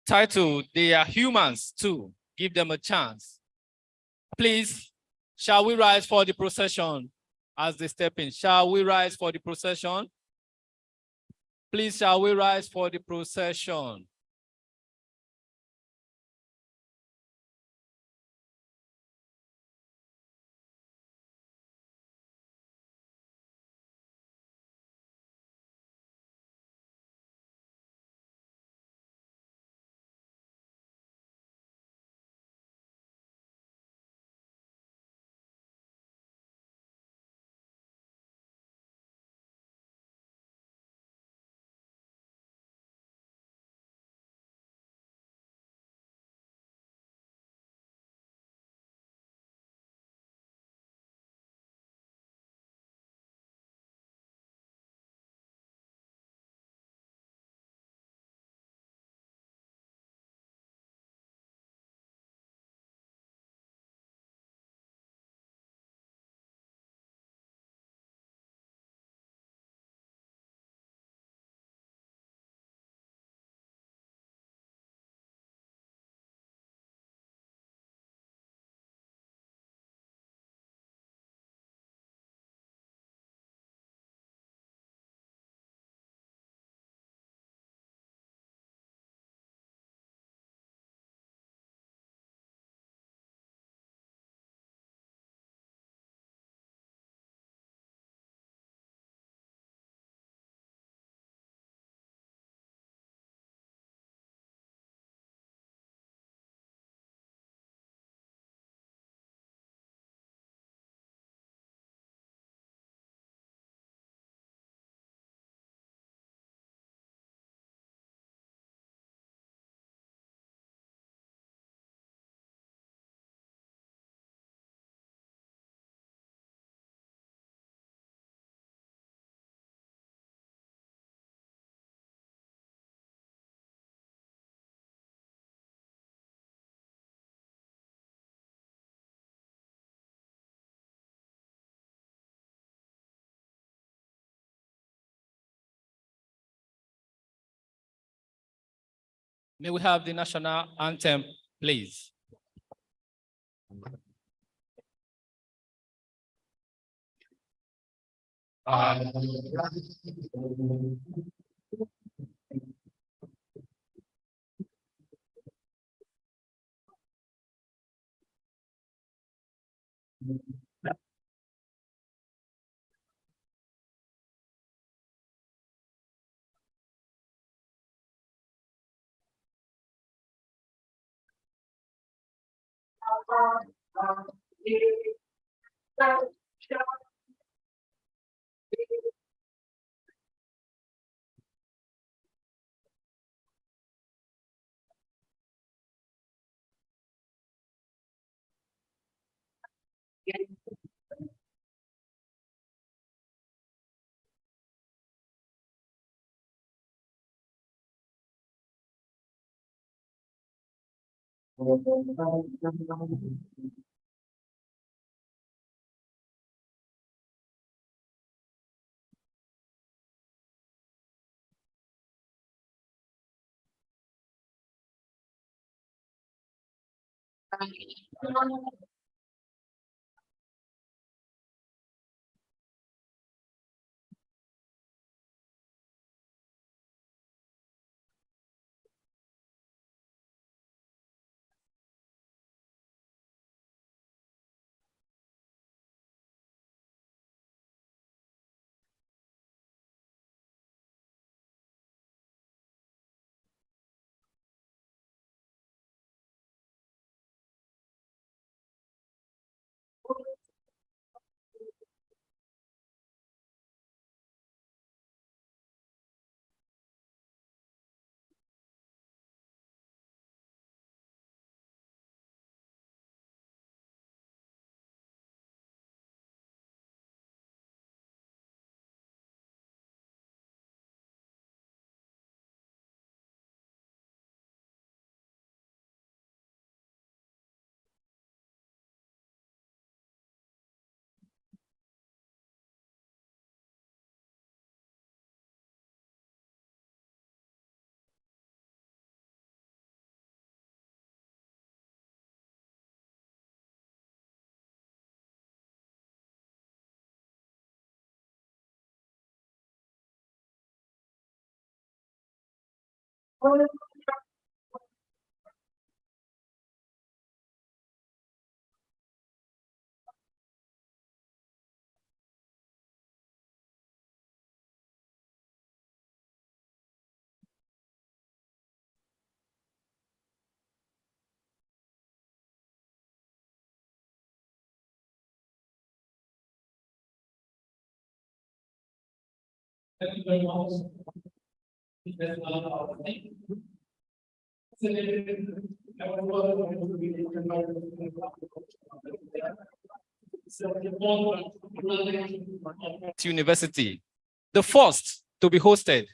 Title, they are humans too. Give them a chance. Please, shall we rise for the procession as they step in? Shall we rise for the procession? Please, shall we rise for the procession? May we have the national anthem, please? University, the first to be hosted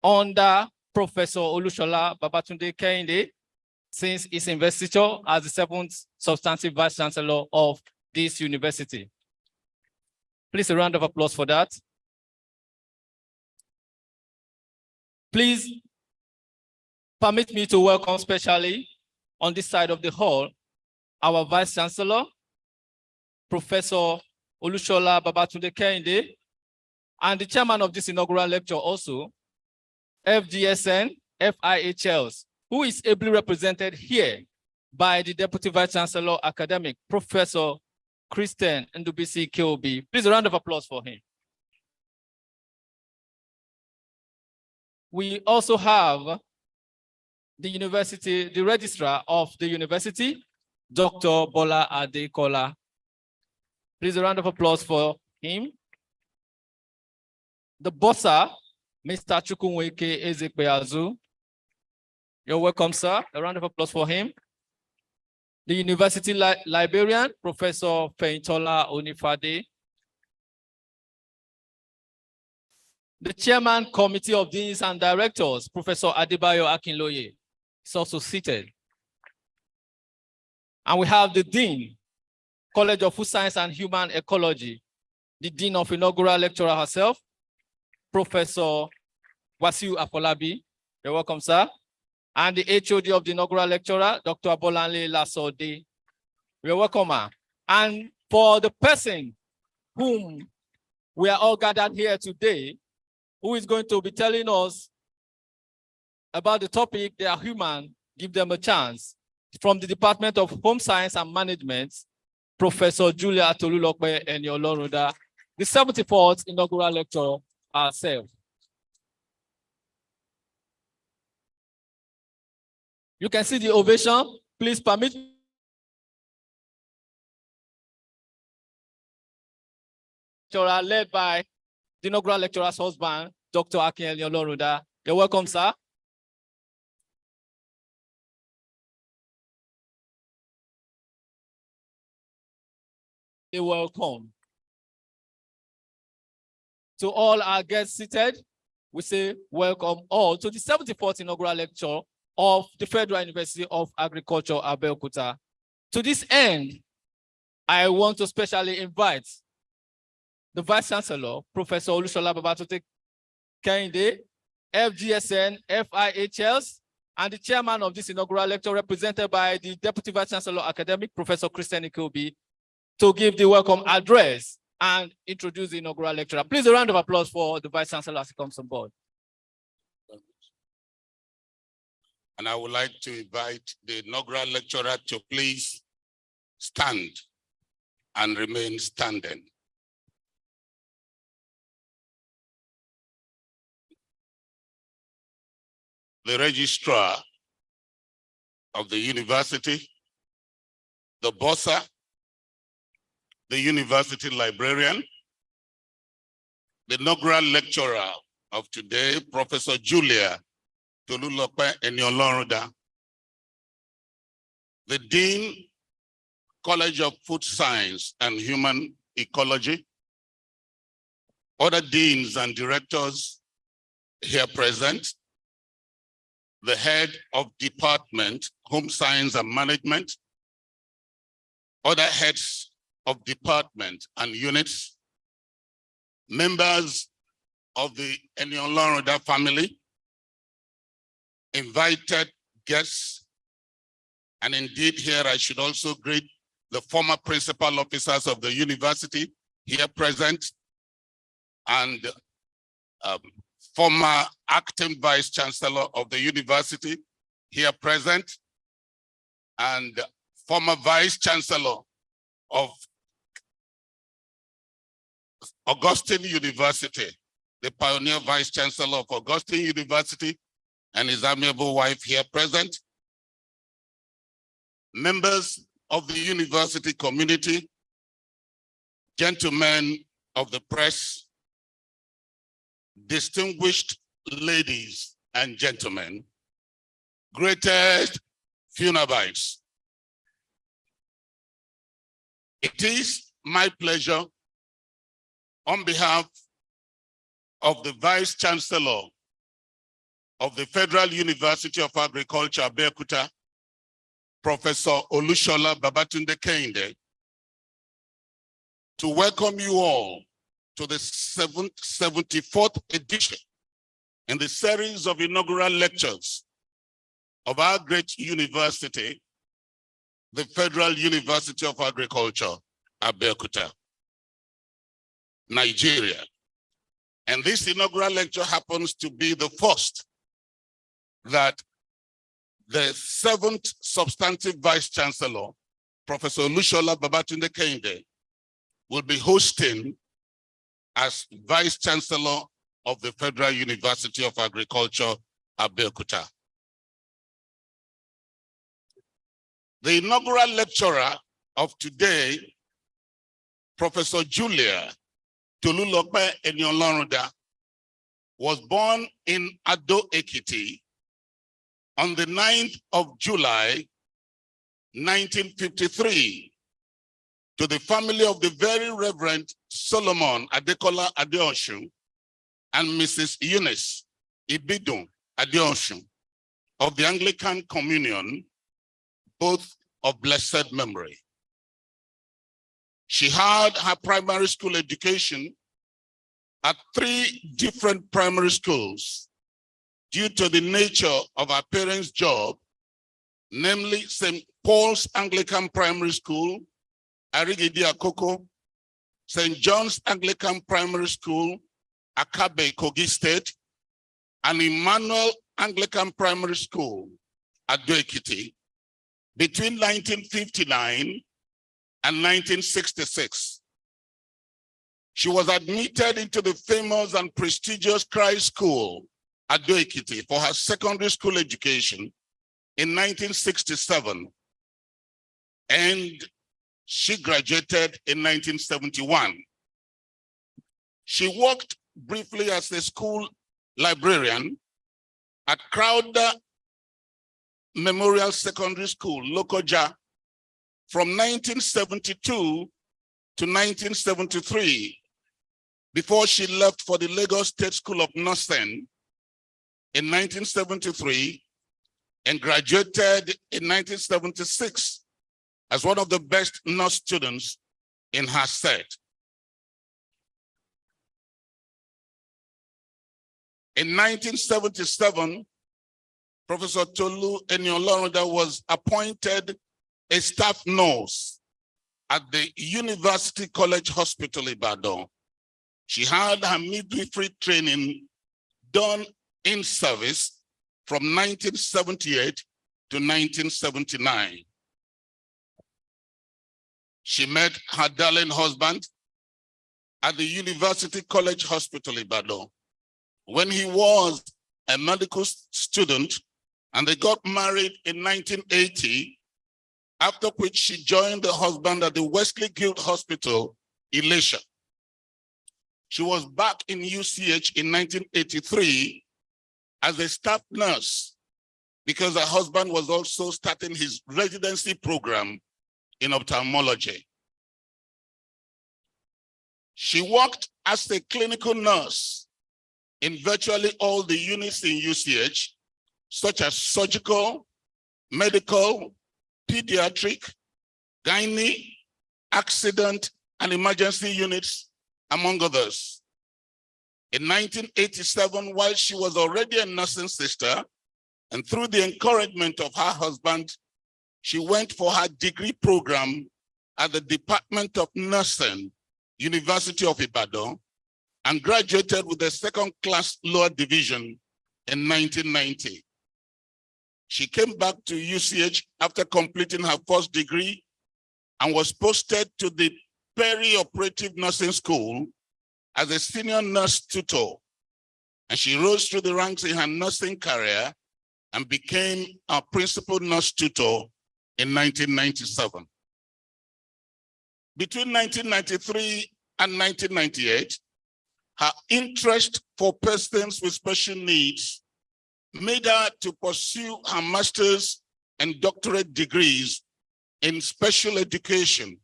under Professor Olushola Babatunde Kehinde since his investiture as the 7th substantive vice chancellor of this university. Please, a round of applause for that. Please permit me to welcome specially on this side of the hall our vice chancellor, Professor Olushola Babatunde Kehinde, and the chairman of this inaugural lecture also, FGSN, FIHLs, who is ably represented here by the Deputy Vice Chancellor Academic, Professor Christian Ndubisi Keobi. Please, a round of applause for him. We also have the university, the registrar of the university, Dr. Bola Adekola. Please, a round of applause for him. The bossa, Mr. Chukwuweke Ezekbeazu. You're welcome, sir. A round of applause for him. The university librarian, Professor Feintola Onifade. The chairman committee of deans and directors, Professor Adebayo Akinloye, is also seated. And we have the dean, College of Food Science and Human Ecology, the dean of inaugural lecturer herself, Professor Wasiu Afolabi. You're welcome, sir. And the HOD of the inaugural lecturer, Dr. Abolanle Lasode. You're welcome, ma'am. And for the person whom we are all gathered here today, who is going to be telling us about the topic, they are human, give them a chance. From the Department of Home Science and Management, Professor Julia Tolulokpe Eni-Olorunda, the 74th inaugural lecturer herself. You can see the ovation. Please permit me. Led by the inaugural lecturer's husband, Dr. Akin Eni-Olorunda. You're welcome, sir. You're welcome. To all our guests seated, we say welcome all to the 74th inaugural lecture of the Federal University of Agriculture, Abeokuta. To this end, I want to specially invite the Vice Chancellor, Professor Olushola Babatunde Kehinde, FGSN, FIHLs, and the chairman of this inaugural lecture, represented by the Deputy Vice Chancellor Academic, Professor Christian Ikobi, to give the welcome address and introduce the inaugural lecturer. Please, a round of applause for the Vice Chancellor as he comes on board. And I would like to invite the inaugural lecturer to please stand and remain standing. The registrar of the university, the bossa, the university librarian, the inaugural lecturer of today, Professor Julia Tolulokpe Eni-Olorunda, the Dean, College of Food Science and Human Ecology, other deans and directors here present, the head of department, Home Science and Management, other heads of department and units, members of the Eni-Olorunda family, invited guests, and indeed here I should also greet the former principal officers of the university here present, and former acting vice chancellor of the university here present, and former vice chancellor of Augustine University, the pioneer vice chancellor of Augustine University, and his amiable wife here present, members of the university community, gentlemen of the press, distinguished ladies and gentlemen, greatest Funabites. It is my pleasure, on behalf of the Vice Chancellor of the Federal University of Agriculture, Abeokuta, Professor Olusola Babatunde Kehinde, to welcome you all to the 74th edition in the series of inaugural lectures of our great university, the Federal University of Agriculture, Abeokuta, Nigeria. And this inaugural lecture happens to be the first that the 7th substantive Vice Chancellor, Professor Olusola Babatunde Kehinde, will be hosting as Vice Chancellor of the Federal University of Agriculture, Abeokuta. The inaugural lecturer of today, Professor Julia Tolulope Eni-Olorunda, was born in Ado-Ekiti on the 9th of July, 1953, to the family of the very Reverend Solomon Adekola Adeosun and Mrs. Eunice Ibidun Adeosun of the Anglican Communion, both of blessed memory. She had her primary school education at 3 different primary schools due to the nature of her parents' job, namely St. Paul's Anglican Primary School, Arigidi Akoko, St. John's Anglican Primary School, Akabe, Kogi State, and Emmanuel Anglican Primary School, Ado-Ekiti, between 1959 and 1966. She was admitted into the famous and prestigious Christ School, Ado-Ekiti, for her secondary school education in 1967, and she graduated in 1971. She worked briefly as a school librarian at Crowder Memorial Secondary School, Lokoja, from 1972 to 1973, before she left for the Lagos State School of Nursing in 1973 and graduated in 1976 as one of the best nurse students in her set. In 1977, Professor Tolu Eni-Olorunda was appointed a staff nurse at the University College Hospital, Ibadan. She had her midwifery training done in service from 1978 to 1979. She met her darling husband at the University College Hospital, Ibadan, when he was a medical student, and they got married in 1980, after which she joined the husband at the Wesley Guild Hospital, Elisha. She was back in UCH in 1983 as a staff nurse because her husband was also starting his residency program in ophthalmology. She worked as a clinical nurse in virtually all the units in UCH, such as surgical, medical, pediatric, gynae, accident, and emergency units, among others. In 1987, while she was already a nursing sister, and through the encouragement of her husband, she went for her degree program at the Department of Nursing, University of Ibadan, and graduated with a second-class lower division in 1990. She came back to UCH after completing her first degree and was posted to the Peri-Operative Nursing School as a senior nurse tutor. And she rose through the ranks in her nursing career and became a principal nurse tutor in 1997. Between 1993 and 1998, her interest for persons with special needs made her to pursue her master's and doctorate degrees in special education,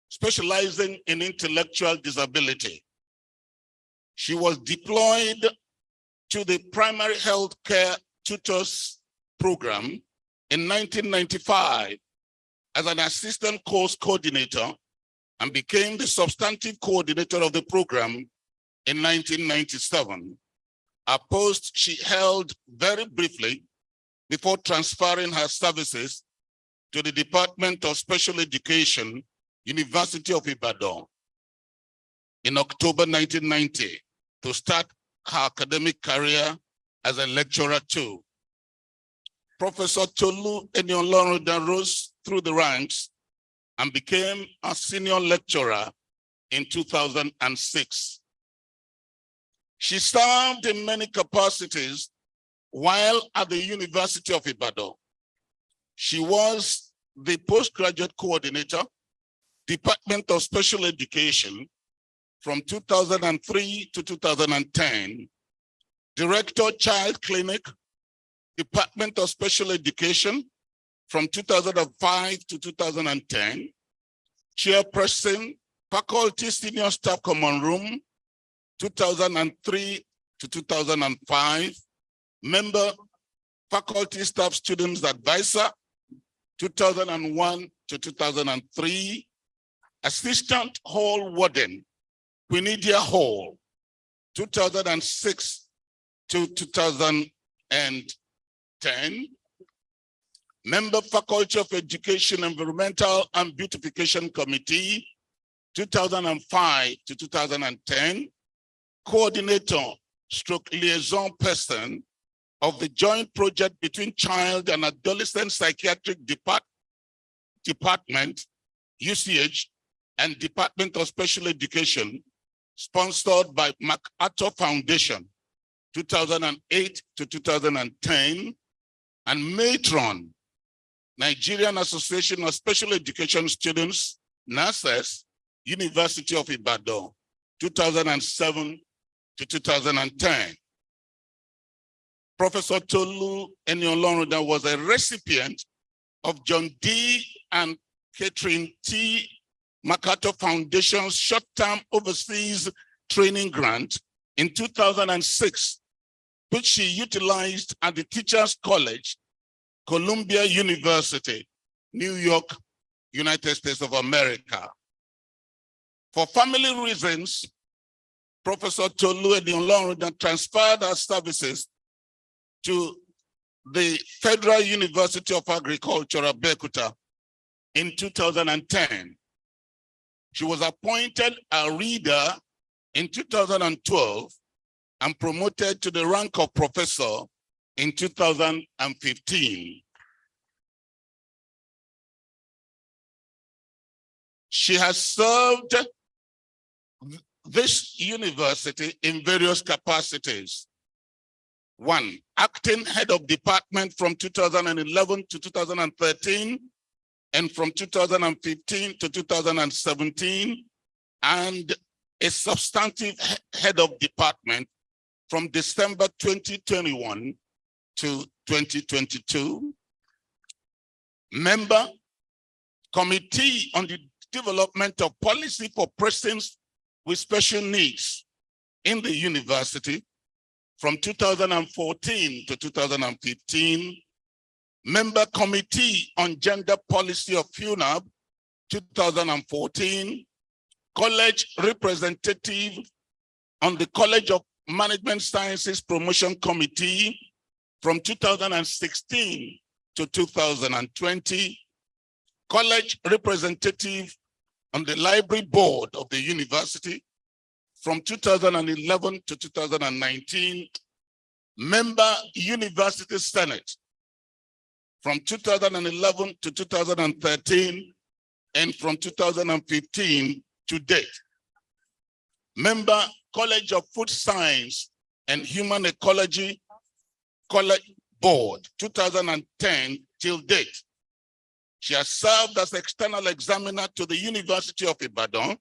specializing in intellectual disability. She was deployed to the Primary Health Care Tutors Program in 1995 as an assistant course coordinator and became the substantive coordinator of the program in 1997, a post she held very briefly before transferring her services to the Department of Special Education, University of Ibadan, in October 1990 to start her academic career as a lecturer too. Professor Tolu Eni-Olorunda rose through the ranks and became a senior lecturer in 2006. She served in many capacities while at the University of Ibadan. She was the postgraduate coordinator, Department of Special Education from 2003 to 2010, Director Child Clinic, Department of Special Education from 2005 to 2010, Chairperson, Faculty Senior Staff Common Room, 2003 to 2005, Member, Faculty Staff Students Advisor, 2001 to 2003, Assistant Hall Warden, Quinidia Hall, 2006 to 2010, Member, Faculty of Education, Environmental and Beautification Committee, 2005 to 2010, Coordinator stroke liaison person of the joint project between Child and Adolescent Psychiatric Department, UCH, and Department of Special Education, sponsored by MacArthur Foundation, 2008 to 2010, and Matron, Nigerian Association of Special Education Students, NASS, University of Ibadan, 2007 to 2010. Professor Tolu Eni-Olorunda was a recipient of John D. and Catherine T. MacArthur Foundation's short-term overseas training grant in 2006, which she utilized at the Teachers College, Columbia University, New York, United States of America. For family reasons, Professor Tolu Eni-Olorunda transferred her services to the Federal University of Agriculture, Abeokuta, in 2010. She was appointed a reader in 2012 and promoted to the rank of professor in 2015. She has served this university in various capacities. One, acting head of department from 2011 to 2013, and from 2015 to 2017, and a substantive head of department from December 2021 to 2022. Member, Committee on the Development of Policy for Persons with Special Needs in the university from 2014 to 2015. Member Committee on Gender Policy of Funaab, 2014. College representative on the College of Management Sciences Promotion Committee from 2016 to 2020. College representative on the Library Board of the university from 2011 to 2019, member University Senate from 2011 to 2013, and from 2015 to date. Member College of Food Science and Human Ecology College Board, 2010 till date. She has served as external examiner to the University of Ibadan,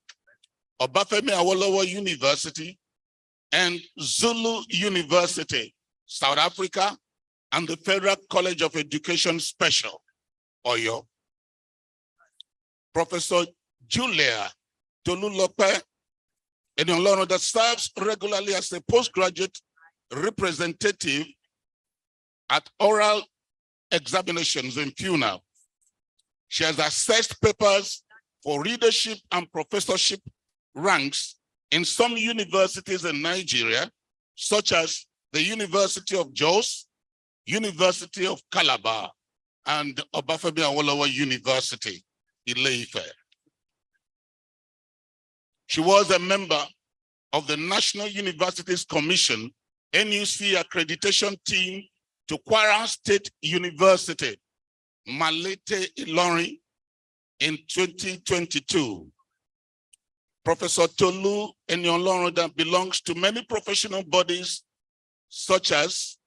Obafemi Awolowo University, and Zulu University, South Africa, and the Federal College of Education Special, Oyo. Professor Julia Tolulope Eni-Olorunda serves regularly as a postgraduate representative at oral examinations in Funaab. She has assessed papers for readership and professorship ranks in some universities in Nigeria, such as the University of Jos, University of Calabar, and Obafemi Awolowo University, Ile-Ife. She was a member of the National Universities Commission, NUC accreditation team to Kwara State University, Malete Ilorin, in 2022. Professor Tolu Eni-Olorunda belongs to many professional bodies, such as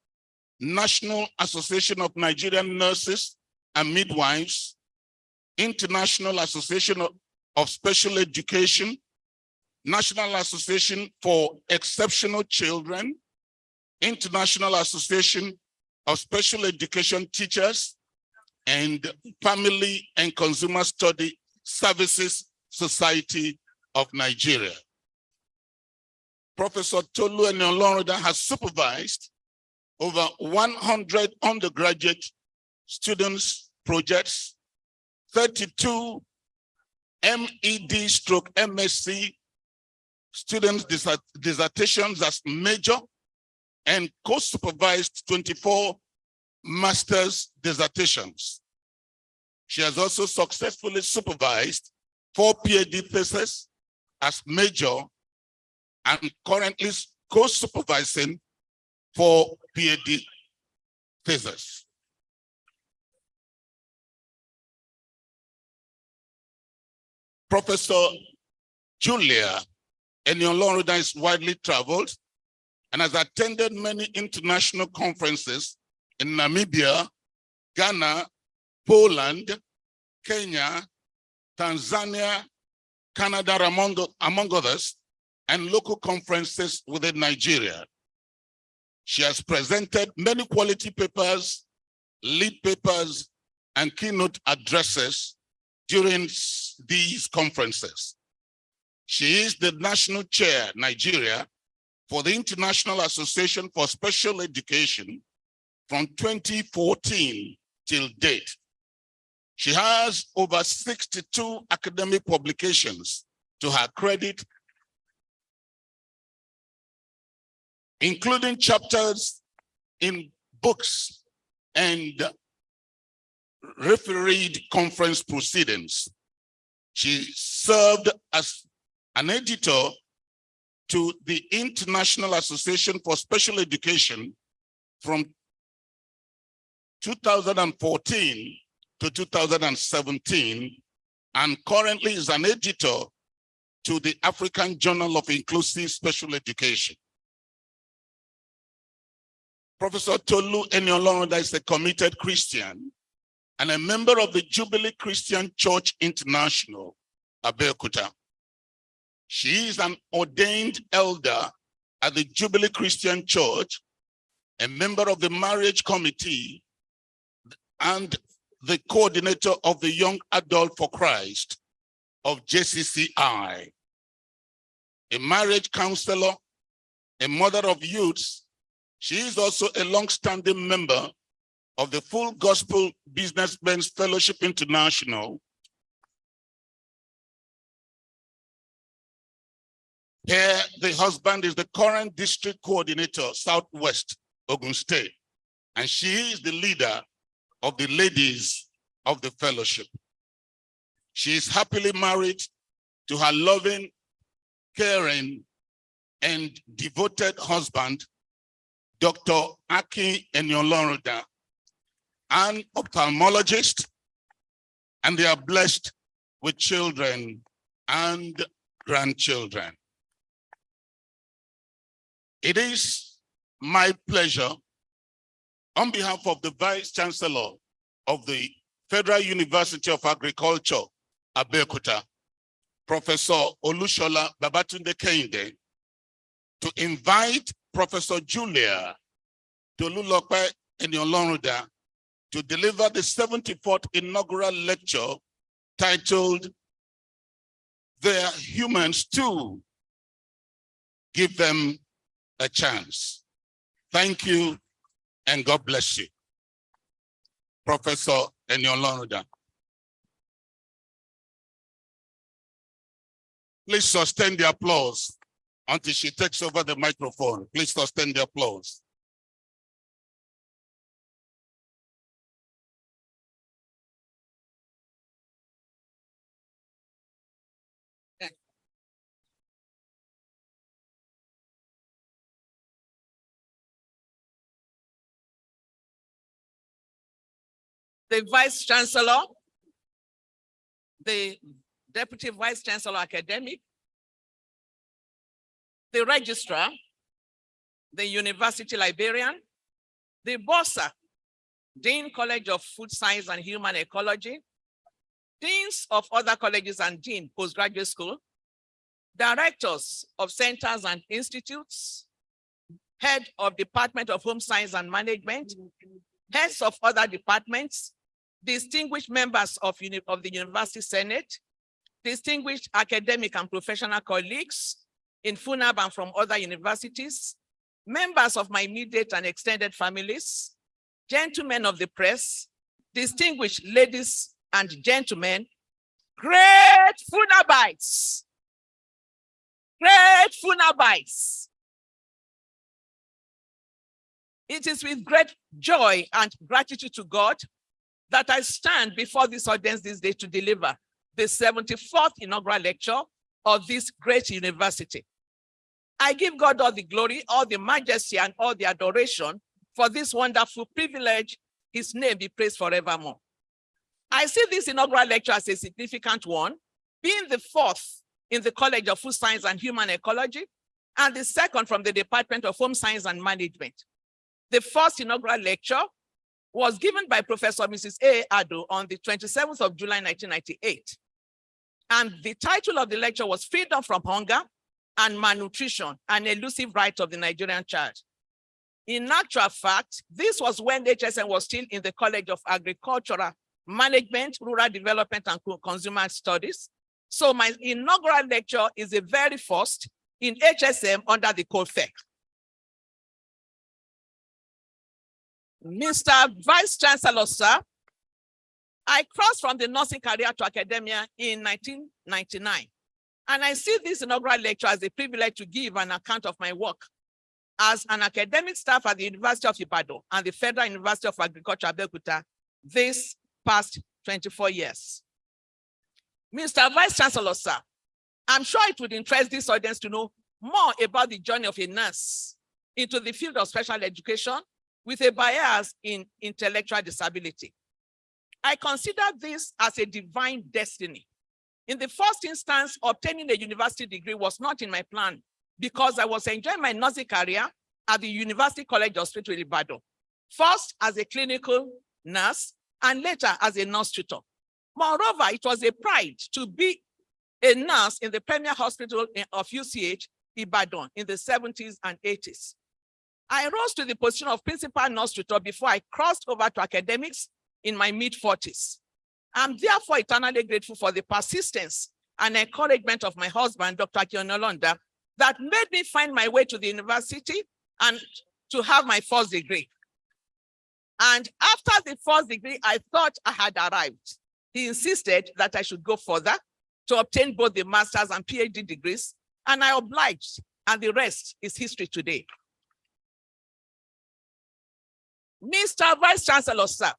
National Association of Nigerian Nurses and Midwives, International Association of Special Education, National Association for Exceptional Children, International Association of Special Education Teachers, and Family and Consumer Study Services Society of Nigeria. Professor Tolu Eni-Olorunda has supervised over 100 undergraduate students' projects, 32 MED/MSc students' dissertations as major, and co-supervised 24 master's dissertations. She has also successfully supervised 4 PhD theses as major and currently co-supervising 4 PhD theses. Professor Julia Eni-Olorunda is widely traveled and has attended many international conferences in Namibia, Ghana, Poland, Kenya, Tanzania, Canada, among others, and local conferences within Nigeria. She has presented many quality papers, lead papers, and keynote addresses during these conferences. She is the national chair, Nigeria, for the International Association for Special Education from 2014 till date. She has over 62 academic publications to her credit, including chapters in books and refereed conference proceedings. She served as an editor to the International Association for Special Education from 2014 to 2017, and currently is an editor to the African Journal of Inclusive Special Education. Professor Tolu Eni-Olorunda is a committed Christian and a member of the Jubilee Christian Church International, Abeokuta. She is an ordained elder at the Jubilee Christian Church, a member of the Marriage Committee, and the coordinator of the Young Adult for Christ of JCCI, a marriage counselor, a mother of youths. She is also a long-standing member of the Full Gospel Businessmen's Fellowship International. Here, the husband is the current district coordinator, Southwest Ogun State, and she is the leader of the ladies of the fellowship. She is happily married to her loving, caring, and devoted husband, Dr. Eni-Olorunda, an ophthalmologist, and they are blessed with children and grandchildren. It is my pleasure, on behalf of the Vice Chancellor of the Federal University of Agriculture, Abeokuta, Professor Olushola Babatunde Kehinde, to invite Professor Julia Tolulope Eni-Olorunda to deliver the 74th inaugural lecture titled, "They are humans too. Give them a chance." Thank you, and God bless you. Professor Eni-Olorunda. Please sustain the applause until she takes over the microphone. Please sustain the applause. The Vice Chancellor, the Deputy Vice Chancellor Academic, the Registrar, the University Librarian, the Bossa, Dean College of Food Science and Human Ecology, Deans of other colleges and Dean Postgraduate School, Directors of Centers and Institutes, Head of Department of Home Science and Management, Heads of other departments, distinguished members of the University Senate, distinguished academic and professional colleagues in Funaab and from other universities, members of my immediate and extended families, gentlemen of the press, distinguished ladies and gentlemen, great Funaabites, great Funaabites. It is with great joy and gratitude to God that I stand before this audience this day to deliver the 74th inaugural lecture of this great university. I give God all the glory, all the majesty, and all the adoration for this wonderful privilege. His name be praised forevermore. I see this inaugural lecture as a significant one, being the fourth in the College of Food Science and Human Ecology, and the second from the Department of Home Science and Management. The first inaugural lecture was given by Professor Mrs. A. Ado on the 27th of July, 1998. And the title of the lecture was Freedom from Hunger and Malnutrition, an Elusive Right of the Nigerian Child. In actual fact, this was when HSM was still in the College of Agricultural Management, Rural Development, and Consumer Studies. So my inaugural lecture is the very first in HSM under the COLFHEC. Mr. Vice Chancellor, sir, I crossed from the nursing career to academia in 1999. And I see this inaugural lecture as a privilege to give an account of my work as an academic staff at the University of Ibadan and the Federal University of Agriculture, Abeokuta, this past 24 years. Mr. Vice Chancellor, sir, I'm sure it would interest this audience to know more about the journey of a nurse into the field of special education with a bias in intellectual disability. I consider this as a divine destiny. In the first instance, obtaining a university degree was not in my plan because I was enjoying my nursing career at the University College Hospital in Ibadan, first as a clinical nurse and later as a nurse tutor. Moreover, it was a pride to be a nurse in the Premier Hospital of UCH, Ibadan, in the 70s and 80s. I rose to the position of principal nurse tutor before I crossed over to academics in my mid-40s. I'm therefore eternally grateful for the persistence and encouragement of my husband, Dr. Ecology, that made me find my way to the university and to have my first degree. And after the first degree, I thought I had arrived. He insisted that I should go further to obtain both the master's and PhD degrees, and I obliged, and the rest is history today. Mr. Vice Chancellor, sir,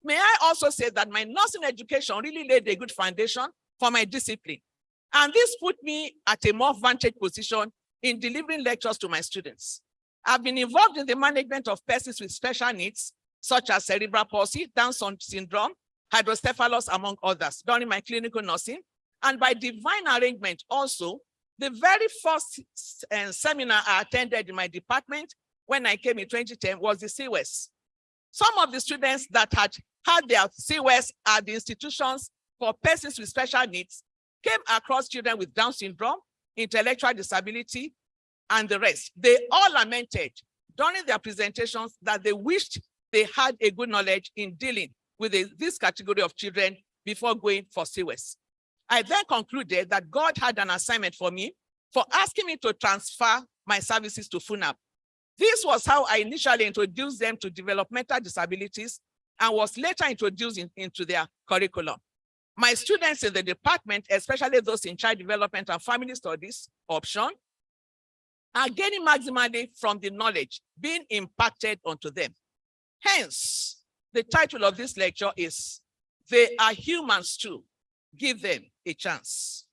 may I also say that my nursing education really laid a good foundation for my discipline. And this put me at a more vantage position in delivering lectures to my students. I've been involved in the management of persons with special needs, such as cerebral palsy, Down syndrome, hydrocephalus, among others, during my clinical nursing. And by divine arrangement also, the very first seminar I attended in my department when I came in 2010 was the CWES. Some of the students that had their CWES at the institutions for persons with special needs came across children with Down syndrome, intellectual disability, and the rest. They all lamented during their presentations that they wished they had a good knowledge in dealing with this category of children before going for CWES. I then concluded that God had an assignment for me for asking me to transfer my services to Funaab. This was how I initially introduced them to developmental disabilities and was later introduced into their curriculum. My students in the department, especially those in child development and family studies option, are gaining maximally from the knowledge being impacted onto them. Hence, the title of this lecture is, They Are Humans Too. Give them a chance.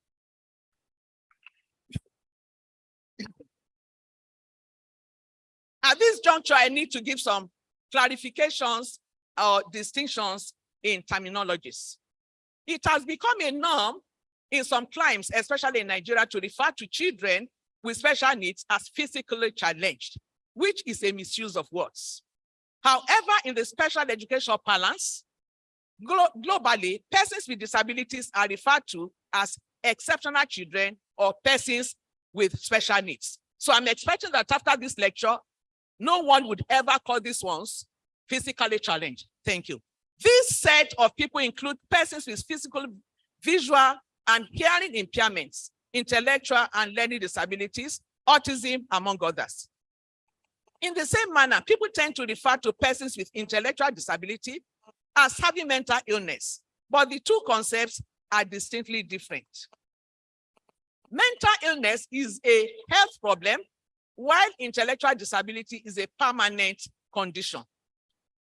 At this juncture, I need to give some clarifications or distinctions in terminologies. It has become a norm in some climes, especially in Nigeria, to refer to children with special needs as physically challenged, which is a misuse of words. However, in the special education parlance, globally, persons with disabilities are referred to as exceptional children or persons with special needs. So I'm expecting that after this lecture, no one would ever call these ones physically challenged. Thank you. This set of people include persons with physical, visual, and hearing impairments, intellectual and learning disabilities, autism, among others. In the same manner, people tend to refer to persons with intellectual disability as having mental illness, but the two concepts are distinctly different. Mental illness is a health problem, while intellectual disability is a permanent condition.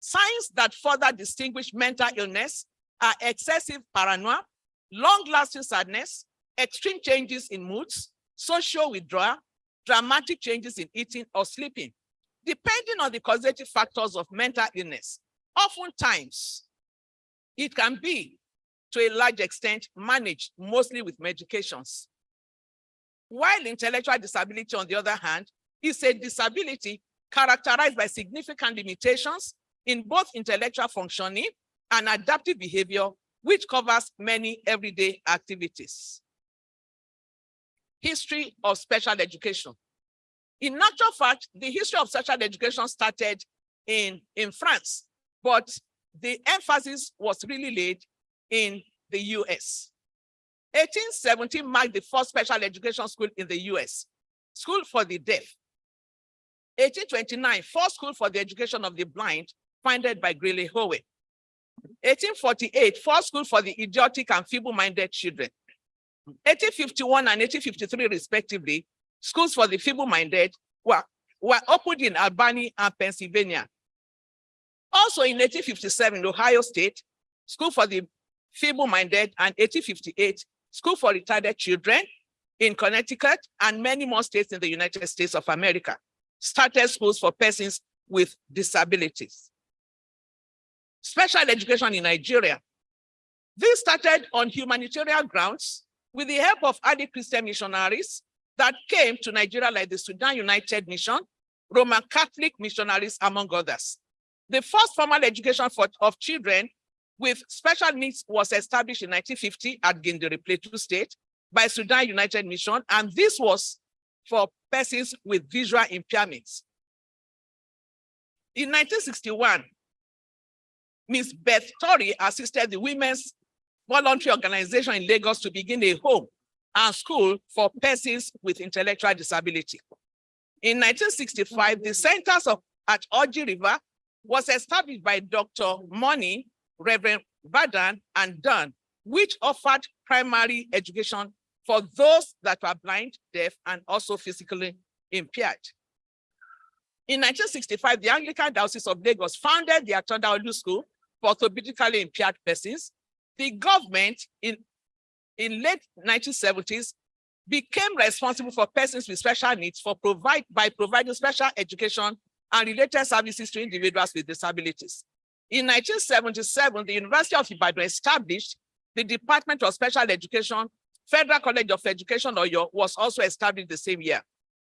Signs that further distinguish mental illness are excessive paranoia, long-lasting sadness, extreme changes in moods, social withdrawal, dramatic changes in eating or sleeping. Depending on the causative factors of mental illness, oftentimes it can be, to a large extent, managed mostly with medications. While intellectual disability, on the other hand, is a disability characterized by significant limitations in both intellectual functioning and adaptive behavior, which covers many everyday activities. History of special education. In actual fact, the history of special education started in France, but the emphasis was really laid in the US. 1817 marked the first special education school in the US, School for the Deaf. 1829, first school for the education of the blind, founded by Greeley Howe. 1848, first school for the idiotic and feeble-minded children. 1851 and 1853, respectively, schools for the feeble-minded were opened in Albany and Pennsylvania. Also in 1857, Ohio State, School for the Feeble-Minded, and 1858, School for Retarded Children in Connecticut and many more states in the United States of America started schools for persons with disabilities. Special education in Nigeria. This started on humanitarian grounds with the help of early Christian missionaries that came to Nigeria, like the Sudan United Mission, Roman Catholic missionaries, among others. The first formal education of children with special needs was established in 1950 at Gindiri, Plateau State, by Sudan United Mission, and this was for persons with visual impairments. In 1961, Ms. Beth Torrey assisted the Women's Voluntary Organization in Lagos to begin a home and school for persons with intellectual disability. In 1965, the centers at Oji River was established by Dr. Money, Reverend Badan, and Dunn, which offered primary education for those that were blind, deaf, and also physically impaired. In 1965, the Anglican Diocese of Lagos founded the Atondaolu School for orthopedically impaired persons. The government in late 1970s became responsible for persons with special needs by providing special education and related services to individuals with disabilities. In 1977, the University of Ibadan established the Department of Special Education. Federal College of Education, Oyo, was also established the same year.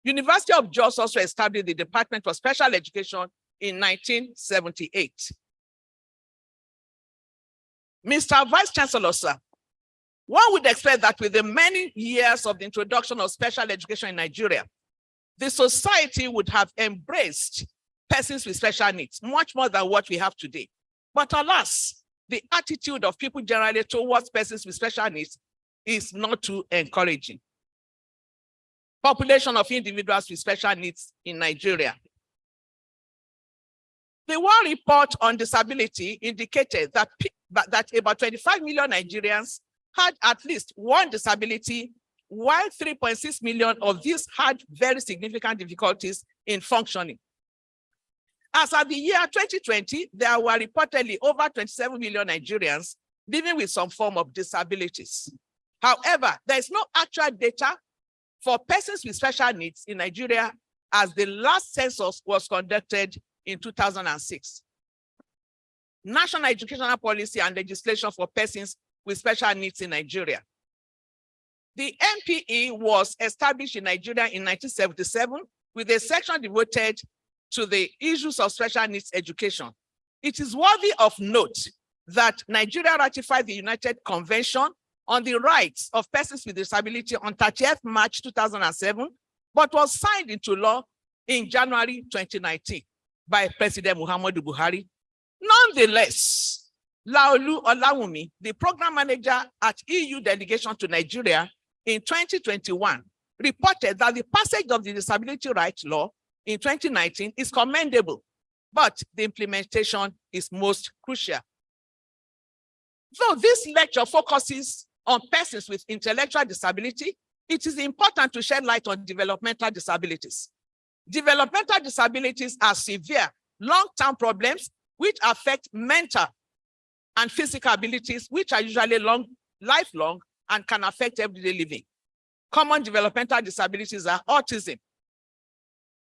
University of Jos also established the Department of Special Education in 1978. Mr. Vice Chancellor, sir, one would expect that with the many years of the introduction of special education in Nigeria, the society would have embraced persons with special needs much more than what we have today. But alas, the attitude of people generally towards persons with special needs is not too encouraging. Population of individuals with special needs in Nigeria. The World Report on Disability indicated that about 25 million Nigerians had at least one disability, while 3.6 million of these had very significant difficulties in functioning. As of the year 2020, there were reportedly over 27 million Nigerians living with some form of disabilities. However, there is no actual data for persons with special needs in Nigeria, as the last census was conducted in 2006. National educational policy and legislation for persons with special needs in Nigeria. The NPE was established in Nigeria in 1977 with a section devoted to the issues of special needs education. It is worthy of note that Nigeria ratified the United Convention on the rights of persons with disability on 30th March 2007, but was signed into law in January 2019 by President Muhammadu Buhari. Nonetheless, Laolu Olawumi, the program manager at EU delegation to Nigeria in 2021, reported that the passage of the disability rights law in 2019 is commendable, but the implementation is most crucial. Though this lecture focuses on persons with intellectual disability, it is important to shed light on developmental disabilities. Developmental disabilities are severe, long-term problems which affect mental and physical abilities, which are usually lifelong and can affect everyday living. Common developmental disabilities are autism,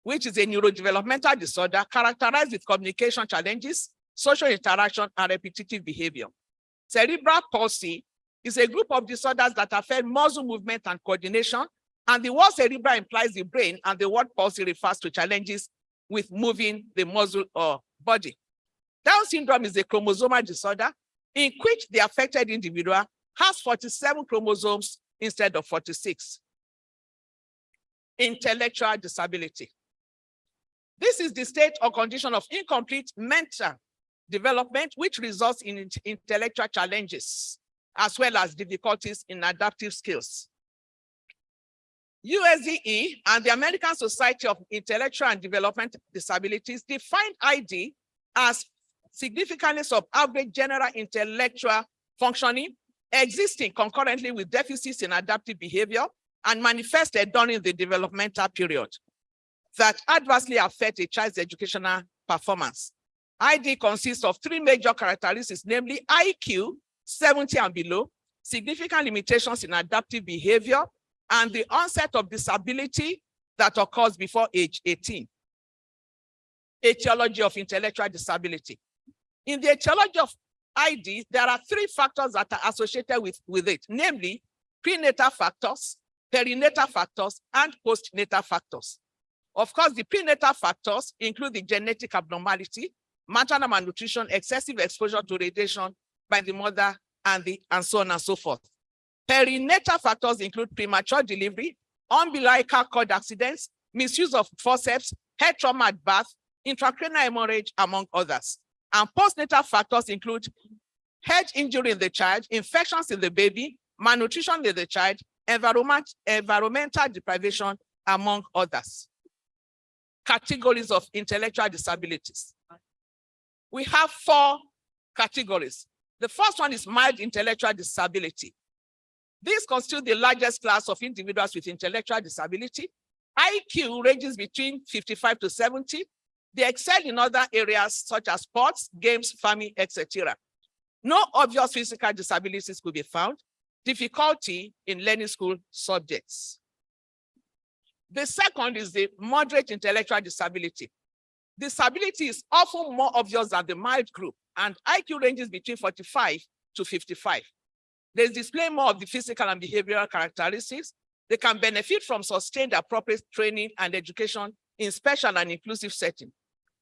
which is a neurodevelopmental disorder characterized with communication challenges, social interaction, and repetitive behavior. Cerebral palsy is a group of disorders that affect muscle movement and coordination, and the word cerebral implies the brain, and the word palsy refers to challenges with moving the muscle or body. Down syndrome is a chromosomal disorder in which the affected individual has 47 chromosomes instead of 46. Intellectual disability. This is the state or condition of incomplete mental development which results in intellectual challenges as well as difficulties in adaptive skills. USDE and the American Society of Intellectual and Developmental Disabilities defined ID as significantly sub-average general intellectual functioning existing concurrently with deficits in adaptive behavior and manifested during the developmental period that adversely affect a child's educational performance. ID consists of three major characteristics, namely IQ, 70 and below, significant limitations in adaptive behavior, and the onset of disability that occurs before age 18. Etiology of intellectual disability. In the etiology of ID, there are three factors that are associated with it, namely prenatal factors, perinatal factors, and postnatal factors. Of course, the prenatal factors include the genetic abnormality, maternal malnutrition, excessive exposure to radiation by the mother, and so on and so forth. Perinatal factors include premature delivery, umbilical cord accidents, misuse of forceps, head trauma at birth, intracranial hemorrhage, among others. And postnatal factors include head injury in the child, infections in the baby, malnutrition in the child, environmental deprivation, among others. Categories of intellectual disabilities. We have four categories. The first one is mild intellectual disability. This constitutes the largest class of individuals with intellectual disability. IQ ranges between 55 to 70. They excel in other areas such as sports, games, farming, etc. No obvious physical disabilities could be found. difficulty in learning school subjects. The second is the moderate intellectual disability. Disability is often more obvious than the mild group, and IQ ranges between 45 to 55. They display more of the physical and behavioral characteristics. They can benefit from sustained appropriate training and education in special and inclusive settings.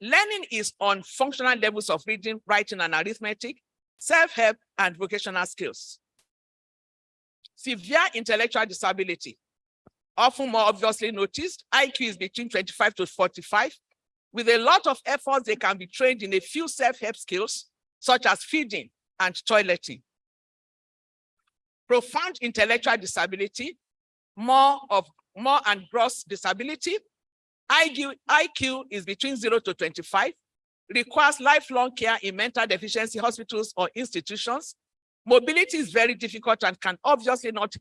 Learning is on functional levels of reading, writing, and arithmetic, self-help, and vocational skills. Severe intellectual disability, often more obviously noticed. IQ is between 25 to 45. With a lot of effort, they can be trained in a few self-help skills, such as feeding and toileting. Profound intellectual disability, more and gross disability. IQ is between 0 to 25, requires lifelong care in mental deficiency hospitals or institutions. Mobility is very difficult and can obviously not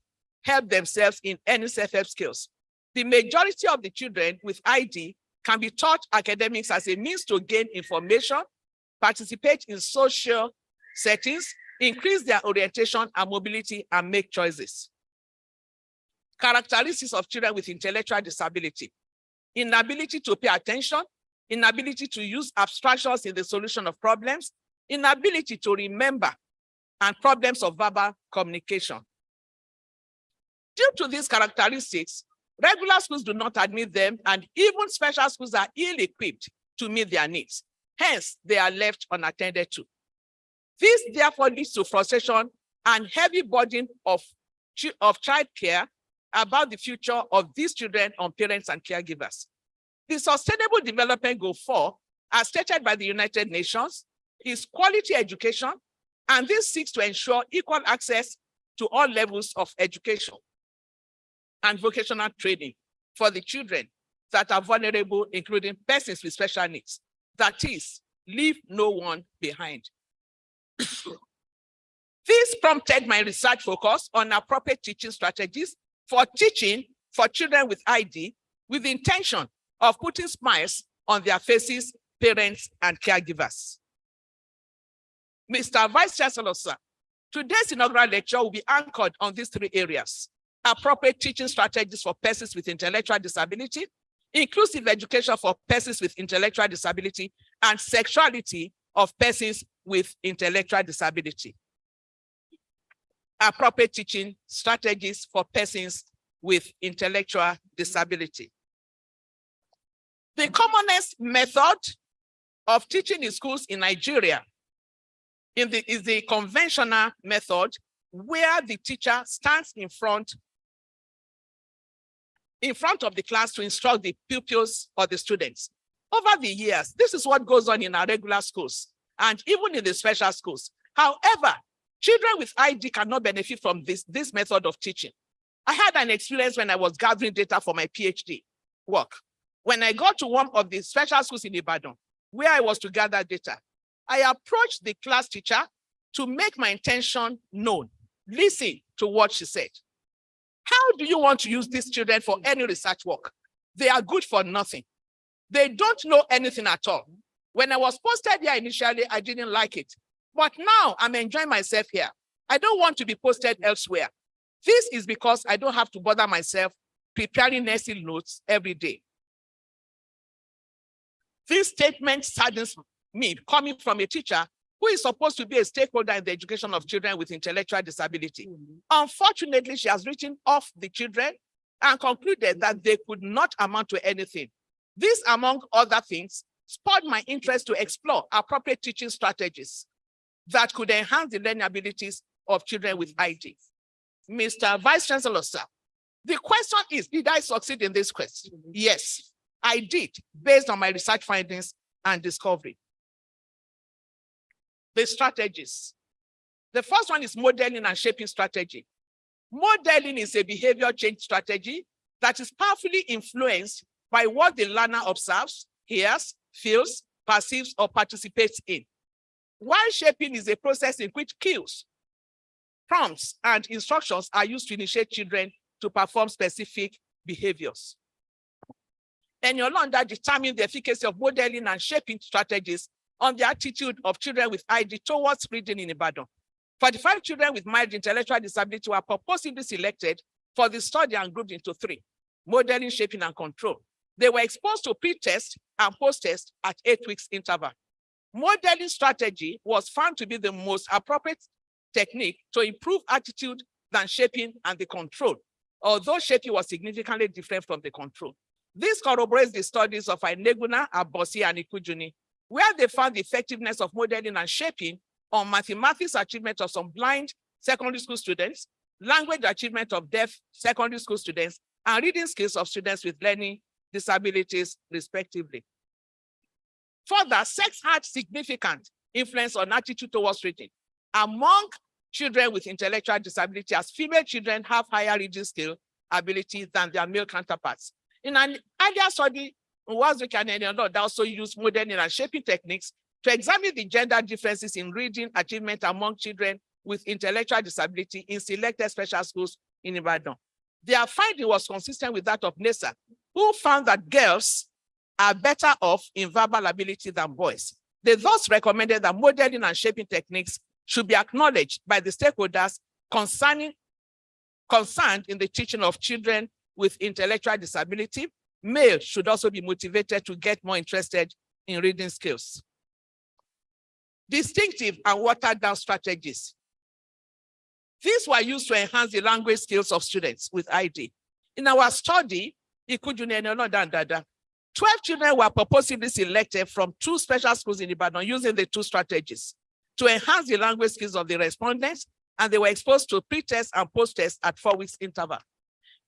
help themselves in any self-help skills. The majority of the children with ID can be taught academics as a means to gain information, participate in social settings, increase their orientation and mobility, and make choices. Characteristics of children with intellectual disability: inability to pay attention, inability to use abstractions in the solution of problems, inability to remember, and problems of verbal communication. Due to these characteristics, regular schools do not admit them, and even special schools are ill-equipped to meet their needs. Hence, they are left unattended to. This therefore leads to frustration and heavy burden of child care about the future of these children on parents and caregivers. The Sustainable Development Goal 4, as stated by the United Nations, is quality education, and this seeks to ensure equal access to all levels of education and vocational training for the children that are vulnerable, including persons with special needs. That is, leave no one behind. This prompted my research focus on appropriate teaching strategies for teaching for children with ID, with the intention of putting smiles on their faces, parents, and caregivers. Mr. Vice Chancellor, sir, today's inaugural lecture will be anchored on these three areas: appropriate teaching strategies for persons with intellectual disability, inclusive education for persons with intellectual disability, and sexuality of persons with intellectual disability. Appropriate teaching strategies for persons with intellectual disability. The commonest method of teaching in schools in Nigeria is the conventional method, where the teacher stands in front of the class to instruct the pupils or the students. Over the years, this is what goes on in our regular schools and even in the special schools. However, children with ID cannot benefit from this method of teaching. I had an experience when I was gathering data for my PhD work. When I got to one of the special schools in Ibadan, where I was to gather data, I approached the class teacher to make my intention known. Listen to what she said. How do you want to use these children for any research work? They are good for nothing. They don't know anything at all. When I was posted here initially, I didn't like it. But now I'm enjoying myself here. I don't want to be posted elsewhere. This is because I don't have to bother myself preparing nursing notes every day. This statement saddens me, coming from a teacher who is supposed to be a stakeholder in the education of children with intellectual disability. Unfortunately, she has written off the children and concluded that they could not amount to anything. This, among other things, spurred my interest to explore appropriate teaching strategies that could enhance the learning abilities of children with ID. Mr. Vice Chancellor, sir, the question is, did I succeed in this quest? Yes, I did, based on my research findings and discovery. The strategies. The first one is modeling and shaping strategy. Modeling is a behavior change strategy that is powerfully influenced by what the learner observes, hears, feels, perceives, or participates in. While shaping is a process in which cues, prompts, and instructions are used to initiate children to perform specific behaviors. Eni-Olorunda determined the efficacy of modeling and shaping strategies on the attitude of children with ID towards reading in Ibadan. 45 children with mild intellectual disability were purposely selected for the study and grouped into 3: modeling, shaping, and control. They were exposed to pre-test and post-test at 8 weeks interval. Modeling strategy was found to be the most appropriate technique to improve attitude than shaping and the control, although shaping was significantly different from the control. This corroborates the studies of Inaugural, Abosi, and Ecology, where they found the effectiveness of modeling and shaping on mathematics achievement of some blind secondary school students, language achievement of deaf secondary school students, and reading skills of students with learning disabilities, respectively. Further, sex had significant influence on attitude towards reading among children with intellectual disability, as female children have higher reading skill ability than their male counterparts. In an earlier study, Nwazwike and Eni-Olorunda also used modeling and shaping techniques to examine the gender differences in reading achievement among children with intellectual disability in selected special schools in Ibadan. Their finding was consistent with that of NESA, who found that girls are better off in verbal ability than boys. They thus recommended that modeling and shaping techniques should be acknowledged by the stakeholders concerned in the teaching of children with intellectual disability. Males should also be motivated to get more interested in reading skills. Distinctive and watered down strategies. These were used to enhance the language skills of students with ID. In our study, Ecology, 12 children were purposely selected from 2 special schools in Ibadan using the 2 strategies to enhance the language skills of the respondents, and they were exposed to pre-test and post-test at 4 weeks interval.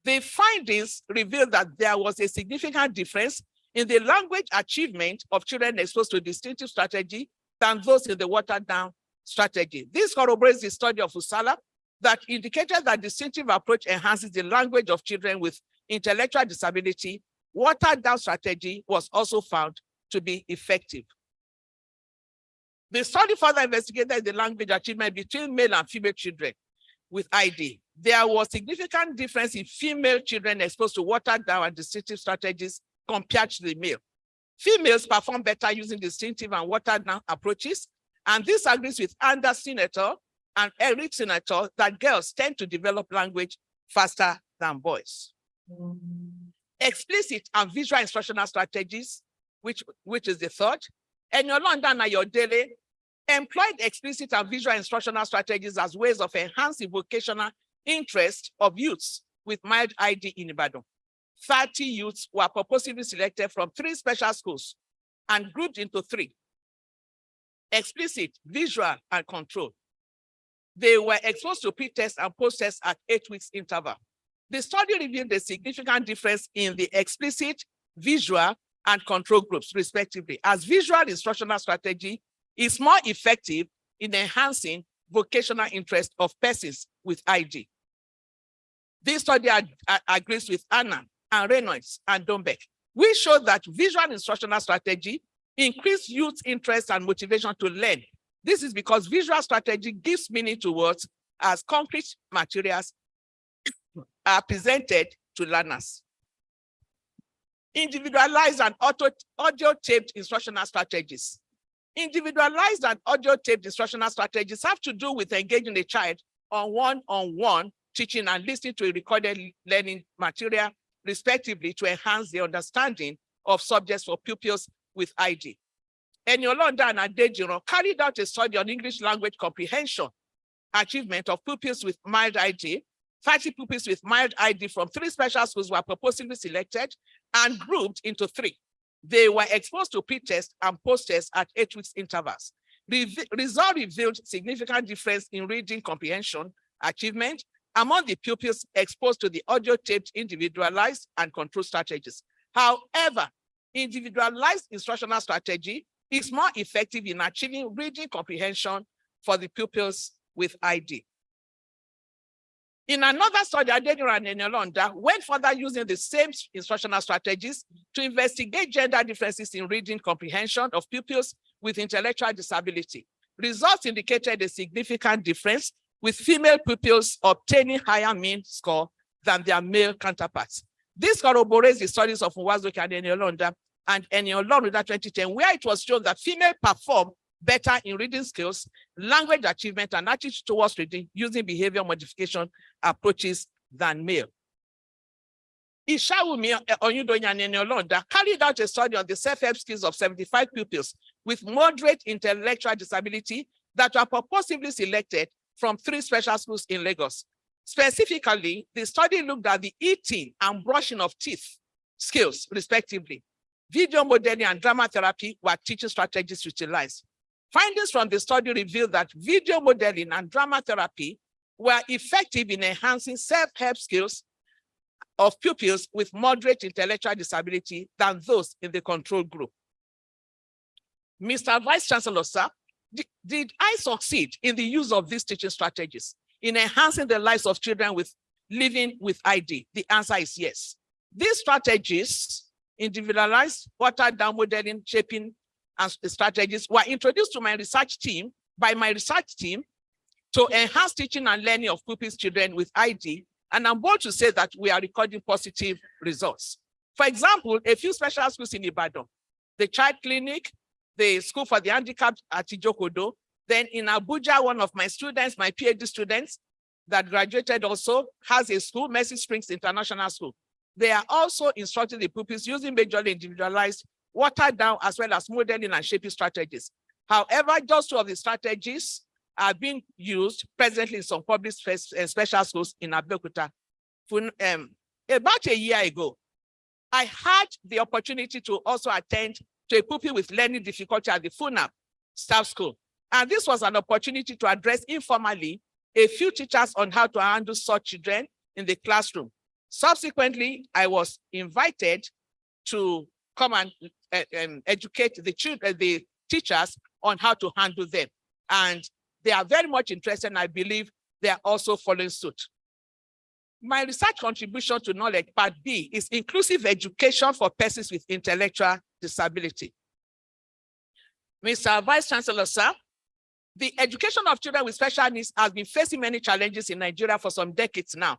The findings revealed that there was a significant difference in the language achievement of children exposed to distinctive strategy than those in the watered down strategy. This corroborates the study of Usala that indicated that distinctive approach enhances the language of children with intellectual disability. Watered down strategy was also found to be effective. The study further investigated the language achievement between male and female children with ID. There was significant difference in female children exposed to watered down and distinctive strategies compared to the male. Females perform better using distinctive and watered down approaches, and this agrees with Anders Senator and Eric Senator that girls tend to develop language faster than boys. Explicit and visual instructional strategies, which is the third. Eni-Olorunda and Ayodele employed explicit and visual instructional strategies as ways of enhancing vocational interest of youths with mild ID in Ibadan. 30 youths were purposely selected from 3 special schools and grouped into 3: explicit, visual, and control. They were exposed to pre-test and post-test at 8 weeks interval. The study revealed a significant difference in the explicit, visual, and control groups, respectively, as visual instructional strategy is more effective in enhancing vocational interest of persons with ID. This study agrees with Anna and Reynolds and Dombeck. We show that visual instructional strategy increase youth interest and motivation to learn. This is because visual strategy gives meaning to words as concrete materials are presented to learners. Individualized and audio-taped instructional strategies. Individualized and audio-taped instructional strategies have to do with engaging a child on one-on-one teaching and listening to a recorded learning material, respectively, to enhance the understanding of subjects for pupils with ID. Eni-Olorunda and Adejiro carried out a study on English language comprehension achievement of pupils with mild ID. 30 pupils with mild ID from 3 special schools were purposely selected and grouped into 3. They were exposed to pre-test and post-test at 8 weeks intervals. The result revealed significant difference in reading comprehension achievement among the pupils exposed to the audio-taped individualized and control strategies. However, individualized instructional strategy is more effective in achieving reading comprehension for the pupils with ID. In another study, Adejiro and Eni-Olorunda went further using the same instructional strategies to investigate gender differences in reading comprehension of pupils with intellectual disability. Results indicated a significant difference, with female pupils obtaining higher mean score than their male counterparts. This corroborates the studies of Nwazwike and Eni-Olorunda 2010, where it was shown that females perform better in reading skills, language achievement, and attitude towards reading using behavior modification approaches than male. Ishawumi Oyudonya and Eni-Olorunda carried out a study on the self-help skills of 75 pupils with moderate intellectual disability that were purposely selected from 3 special schools in Lagos. Specifically, the study looked at the eating and brushing of teeth skills, respectively. Video modeling and drama therapy were teaching strategies utilized. Findings from the study revealed that video modeling and drama therapy were effective in enhancing self-help skills of pupils with moderate intellectual disability than those in the control group. Mr. Vice Chancellor, sir, did I succeed in the use of these teaching strategies in enhancing the lives of children living with ID? The answer is yes. These strategies, individualized, watered down modeling, shaping, and strategies were introduced to my research team by my research team to enhance teaching and learning of pupils' children with ID. And I'm bold to say that we are recording positive results. For example, a few special schools in Ibadan, the Child Clinic, the School for the Handicapped at Ijokodo. Then in Abuja, one of my students, my PhD students that graduated also has a school, Mercy Springs International School. They are also instructing the pupils using majorly individualized, watered down, as well as modeling and shaping strategies. However, just 2 of the strategies are being used presently in some public special schools in Abeokuta. About a year ago, I had the opportunity to also attend to a pupil with learning difficulty at the Funaab staff school. And this was an opportunity to address informally a few teachers on how to handle such children in the classroom. Subsequently, I was invited to come and educate the teachers on how to handle them. And they are very much interested, and I believe they are also following suit. My research contribution to knowledge part B is inclusive education for persons with intellectual disability. Mr. Vice Chancellor, sir, the education of children with special needs has been facing many challenges in Nigeria for some decades now.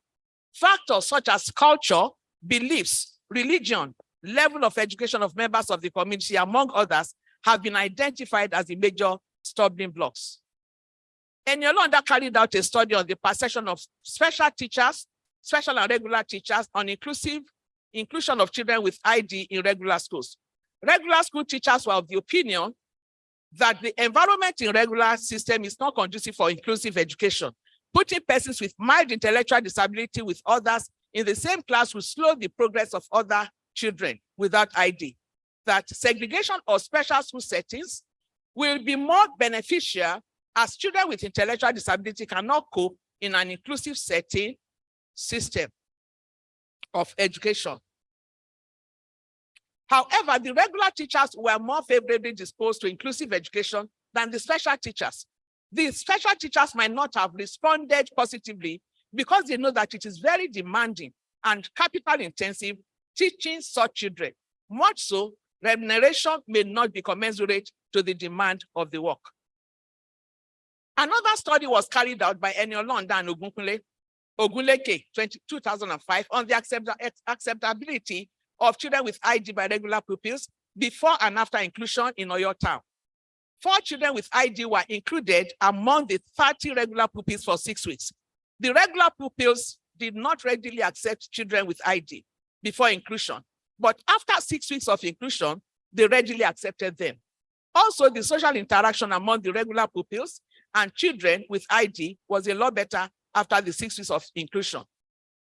Factors such as culture, beliefs, religion, level of education of members of the community, among others, have been identified as the major stumbling blocks. Eni-Olorunda carried out a study on the perception of special teachers, special and regular teachers on inclusion of children with ID in regular schools. Regular school teachers were of the opinion that the environment in regular system is not conducive for inclusive education. Putting persons with mild intellectual disability with others in the same class will slow the progress of other children without ID. That segregation or special school settings will be more beneficial as children with intellectual disability cannot cope in an inclusive setting system of education. However, the regular teachers were more favorably disposed to inclusive education than the special teachers. The special teachers might not have responded positively because they know that it is very demanding and capital intensive teaching such children. Much so, remuneration may not be commensurate to the demand of the work. Another study was carried out by Eni-Olorunda and Ogunleke 2005 on the acceptability of children with ID by regular pupils before and after inclusion in Oyo Town. 4 children with ID were included among the 30 regular pupils for 6 weeks. The regular pupils did not readily accept children with ID before inclusion, but after 6 weeks of inclusion, they readily accepted them. Also, the social interaction among the regular pupils and children with ID was a lot better after the 6 weeks of inclusion.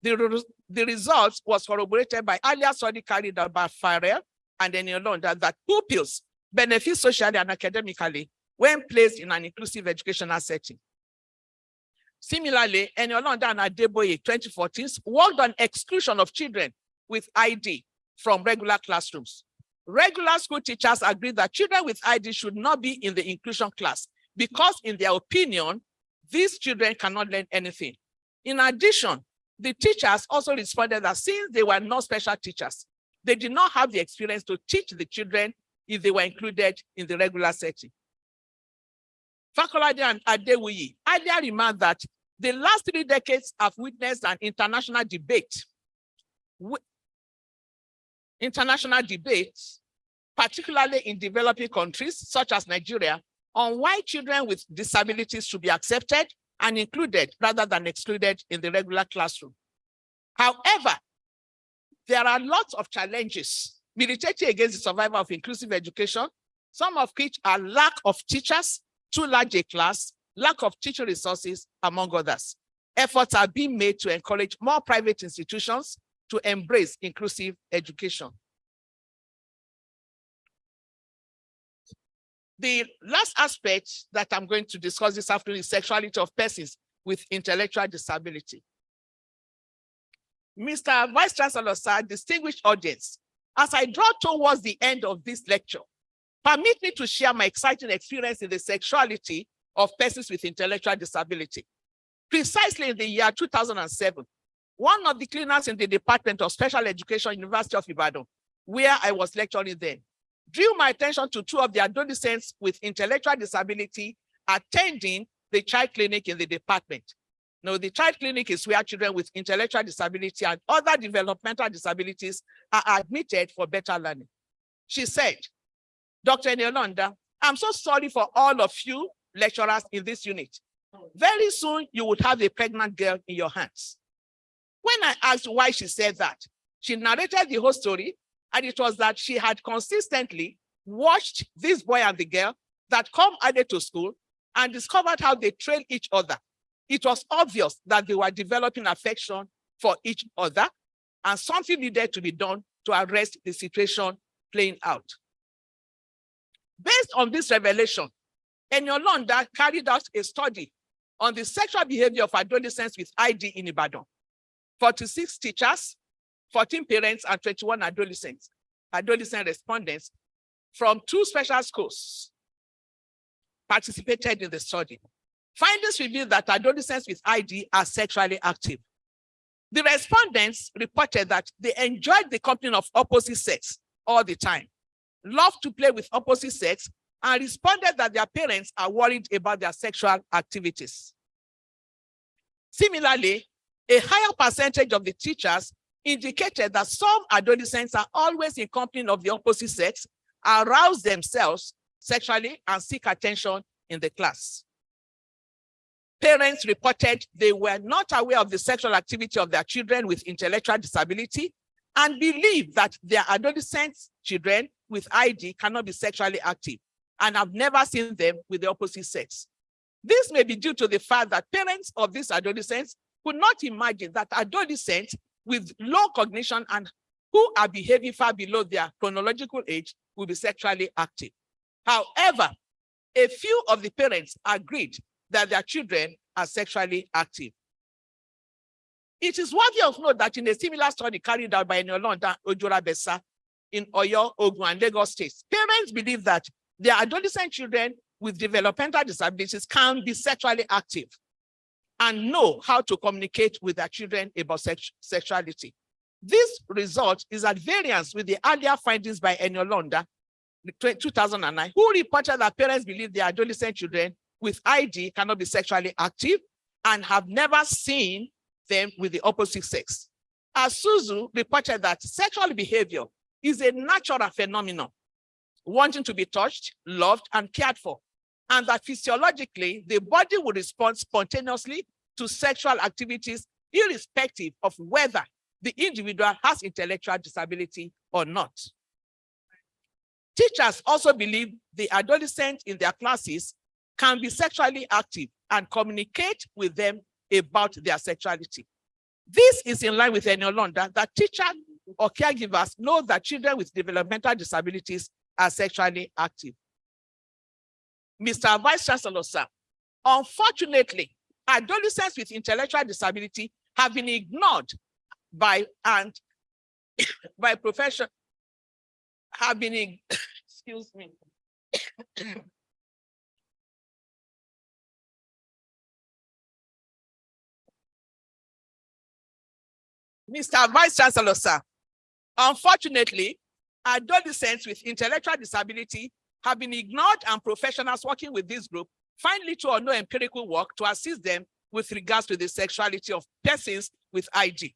The results was corroborated by earlier study carried out by Farrell and Eni-Olorunda that pupils benefit socially and academically when placed in an inclusive educational setting. Similarly, Eni-Olorunda and Adeboye 2014 worked on exclusion of children with ID from regular classrooms. Regular school teachers agreed that children with ID should not be in the inclusion class because, in their opinion, these children cannot learn anything. In addition, the teachers also responded that since they were not special teachers, they did not have the experience to teach the children if they were included in the regular setting. Fakolade and Adewuyi earlier remarked that the last 3 decades have witnessed an international debate, particularly in developing countries such as Nigeria, on why children with disabilities should be accepted and included rather than excluded in the regular classroom. However, there are lots of challenges militating against the survival of inclusive education, some of which are lack of teachers, too large a class, lack of teaching resources, among others. Efforts are being made to encourage more private institutions to embrace inclusive education. The last aspect that I'm going to discuss this afternoon is sexuality of persons with intellectual disability. Mr. Vice Chancellor, sir, distinguished audience, as I draw towards the end of this lecture, permit me to share my exciting experience in the sexuality of persons with intellectual disability. Precisely in the year 2007, one of the cleaners in the Department of Special Education, University of Ibadan, where I was lecturing then, drew my attention to two of the adolescents with intellectual disability attending the child clinic in the department. Now, the child clinic is where children with intellectual disability and other developmental disabilities are admitted for better learning. She said, Dr. Eni-Olorunda, I'm so sorry for all of you lecturers in this unit. Very soon, you would have a pregnant girl in your hands. When I asked why she said that, she narrated the whole story, and it was that she had consistently watched this boy and the girl that come early to school and discovered how they trail each other. It was obvious that they were developing affection for each other, and something needed to be done to arrest the situation playing out. Based on this revelation, Eni-Olorunda carried out a study on the sexual behavior of adolescents with ID in Ibadan. 46 teachers, 14 parents, and 21 adolescent respondents from 2 special schools participated in the study. Findings revealed that adolescents with ID are sexually active. The respondents reported that they enjoyed the company of opposite sex all the time, loved to play with opposite sex, and responded that their parents are worried about their sexual activities. Similarly, a higher percentage of the teachers indicated that some adolescents are always in company of the opposite sex, arouse themselves sexually, and seek attention in the class. Parents reported they were not aware of the sexual activity of their children with intellectual disability and believe that their adolescent children with ID cannot be sexually active and have never seen them with the opposite sex. This may be due to the fact that parents of these adolescents could not imagine that adolescents with low cognition and who are behaving far below their chronological age will be sexually active. However, a few of the parents agreed that their children are sexually active. It is worthy of note that in a similar study carried out by Eni-Olorunda Ojora-Besa in Oyo, Ogun, and Lagos states, parents believe that their adolescent children with developmental disabilities can be sexually active and know how to communicate with their children about sexuality. This result is at variance with the earlier findings by Eni-Olorunda, 2009, who reported that parents believe their adolescent children with ID cannot be sexually active and have never seen them with the opposite sex. Asuzu reported that sexual behavior is a natural phenomenon, wanting to be touched, loved, and cared for, and that physiologically, the body will respond spontaneously to sexual activities, irrespective of whether the individual has intellectual disability or not. Teachers also believe the adolescents in their classes can be sexually active and communicate with them about their sexuality. This is in line with Eni-Olorunda that teachers or caregivers know that children with developmental disabilities are sexually active. Mr. Vice Chancellor, sir, unfortunately, adolescents with intellectual disability have been ignored by profession, excuse me. Mr. Vice Chancellor, sir, unfortunately, adolescents with intellectual disability have been ignored, and professionals working with this group find little or no empirical work to assist them with regards to the sexuality of persons with ID.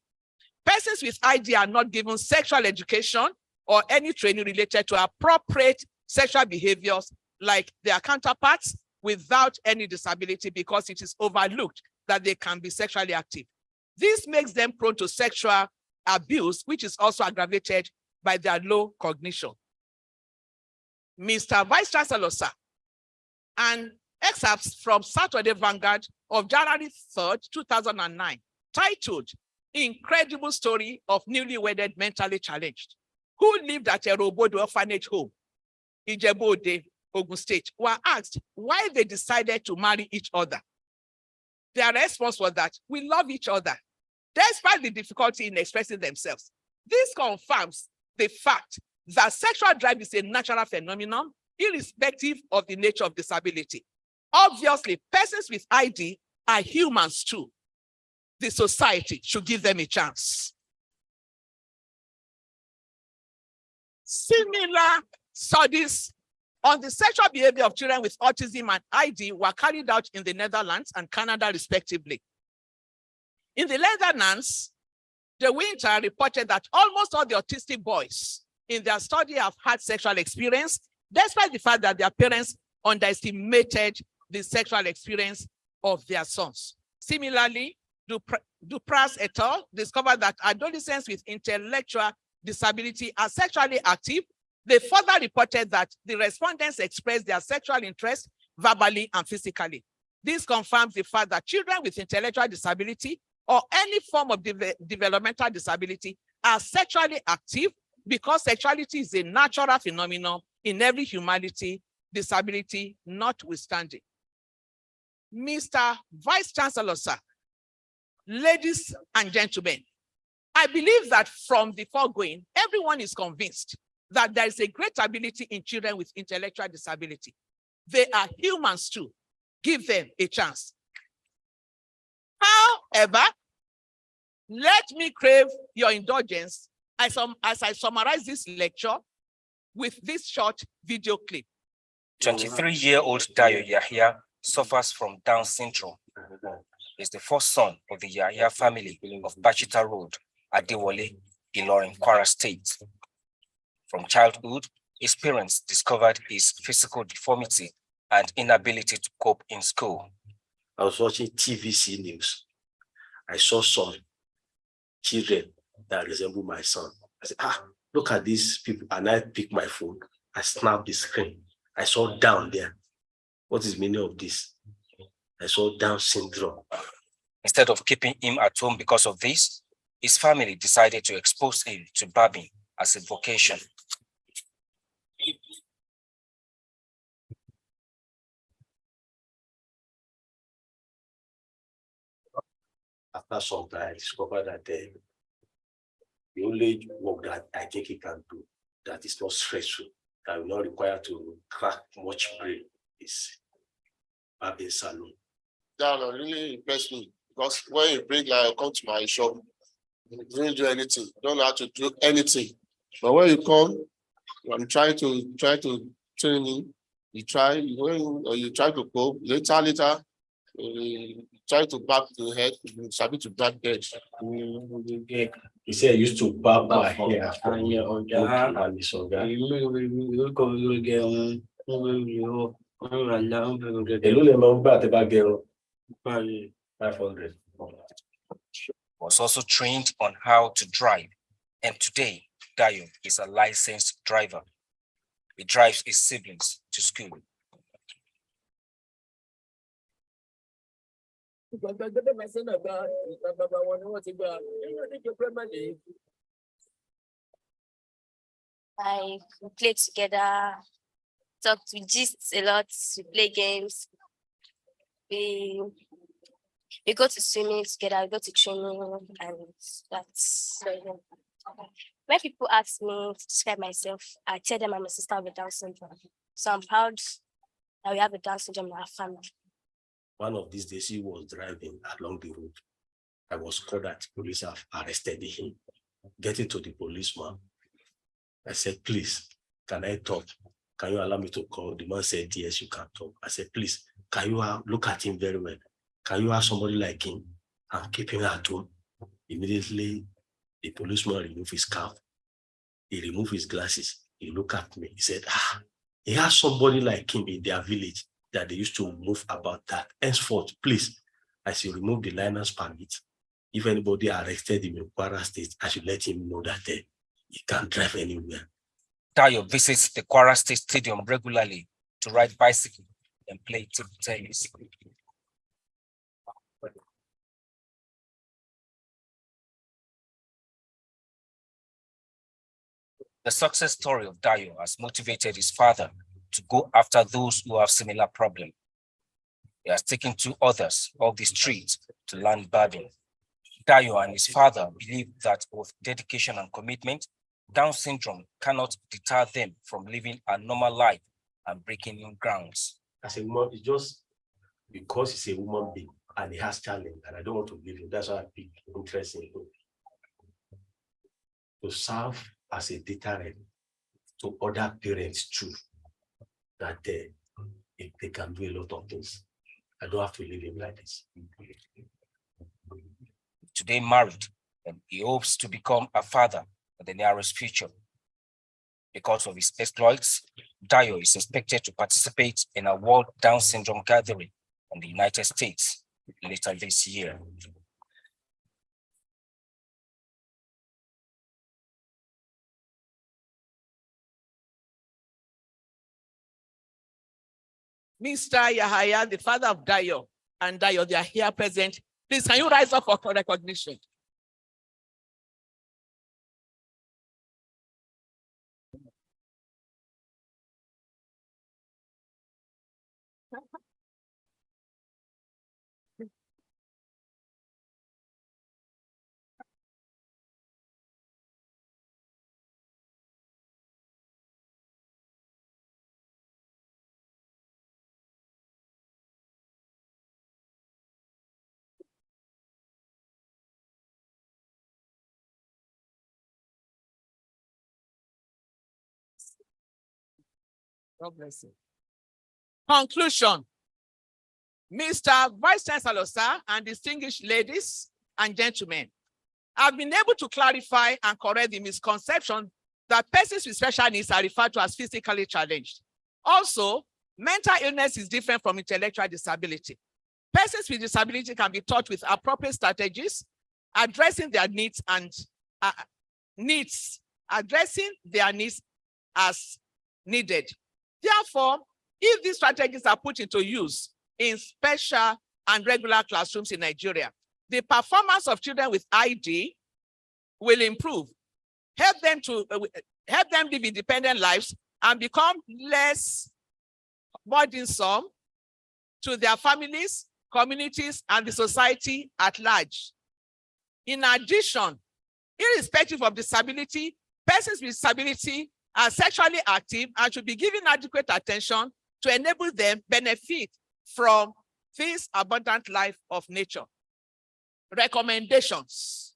Persons with ID are not given sexual education or any training related to appropriate sexual behaviors like their counterparts without any disability because it is overlooked that they can be sexually active. This makes them prone to sexual abuse, which is also aggravated by their low cognition. Mr. Vice Chancellor, sir, and excerpts from Saturday Vanguard of January 3rd, 2009, titled Incredible Story of Newly Wedded Mentally Challenged, who lived at a Robodo orphanage home, Ijebu-Ode, Ogun State, were asked why they decided to marry each other. Their response was that we love each other, despite the difficulty in expressing themselves. This confirms the fact that sexual drive is a natural phenomenon, irrespective of the nature of disability. Obviously, persons with ID are humans too. The society should give them a chance. Similar studies on the sexual behavior of children with autism and ID were carried out in the Netherlands and Canada, respectively. In the Netherlands, De Winter reported that almost all the autistic boys in their study have had sexual experience, despite the fact that their parents underestimated the sexual experience of their sons. Similarly, Dupras et al. Discovered that adolescents with intellectual disability are sexually active. They further reported that the respondents expressed their sexual interest verbally and physically. This confirms the fact that children with intellectual disability or any form of developmental disability are sexually active because sexuality is a natural phenomenon in every humanity, disability notwithstanding. Mr. Vice Chancellor, sir, ladies and gentlemen, I believe that from the foregoing, everyone is convinced that there is a great ability in children with intellectual disability. They are humans too. Give them a chance. However, let me crave your indulgence as I summarize this lecture with this short video clip. 23-year-old Dayo Yahya suffers from Down syndrome. He is the first son of the Yahya family of Bachita Road, Adewale, Ilorin, Kwara State. From childhood, his parents discovered his physical deformity and inability to cope in school. I was watching TVC news. I saw some children that resemble my son. I said, look at these people. And I picked my phone. I snapped the screen. I saw Down there. What is the meaning of this? I saw Down syndrome. Instead of keeping him at home because of this, his family decided to expose him to barbing as a vocation. After some time, I discovered that the only work that I think he can do that is not stressful, that will not require to crack much brain, is barbing salon. That really impressed me because when you bring come to my shop, you don't do anything. You don't know how to do anything. But when you come, I'm trying to train you. You try to cope. Later, you try to barb the head. You start to barb head. He said I used to barb my hair. Was also trained on how to drive, and today Dayo is a licensed driver. He drives his siblings to school. I play together, talk, we gist a lot, we play games, we go to swimming together, we go to training, and that's when people ask me to describe myself, I tell them I'm a sister with Down syndrome. So I'm proud that we have a Down syndrome in our family. One of these days, he was driving along the road. I was called that police have arrested him. Getting to the policeman, I said, please, can I talk? Can you allow me to call? The man said, yes, you can talk. I said, please, can you look at him very well? Can you have somebody like him and keep him at home? Immediately, the policeman removed his cap. He removed his glasses. He looked at me. He said, He has somebody like him in their village that they used to move about that. Henceforth, please, as you remove the liner's permit, if anybody arrested him in Kwara State, I should let him know that he can't drive anywhere. Dayo visits the Kwara State Stadium regularly to ride bicycle and play table tennis. The success story of Dayo has motivated his father to go after those who have similar problems. He has taken 2 others off the street to learn barbing. Dayo and his father believe that with dedication and commitment, Down syndrome cannot deter them from living a normal life and breaking new grounds. As a woman, it's just because he's a woman being and he has challenge, and I don't want to leave him. That's why I pick interest in him. To serve as a deterrent to other parents too, that they can do a lot of things. I don't have to leave him like this. Today married, and he hopes to become a father in the nearest future. Because of his exploits, Dayo is expected to participate in a World Down Syndrome gathering in the United States later this year. Mr. Yahaya, the father of Dayo, and Dayo, they are here present. Please, can you rise up for recognition? God bless you. Conclusion. Mr. Vice Chancellor, sir, and distinguished ladies and gentlemen, I've been able to clarify and correct the misconception that persons with special needs are referred to as physically challenged. Also, mental illness is different from intellectual disability. Persons with disability can be taught with appropriate strategies, addressing their needs as needed. Therefore, if these strategies are put into use in special and regular classrooms in Nigeria, the performance of children with ID will improve, help them live independent lives and become less burdensome to their families, communities, and the society at large. In addition, irrespective of disability, persons with disability are sexually active and should be given adequate attention to enable them benefit from this abundant life of nature. Recommendations.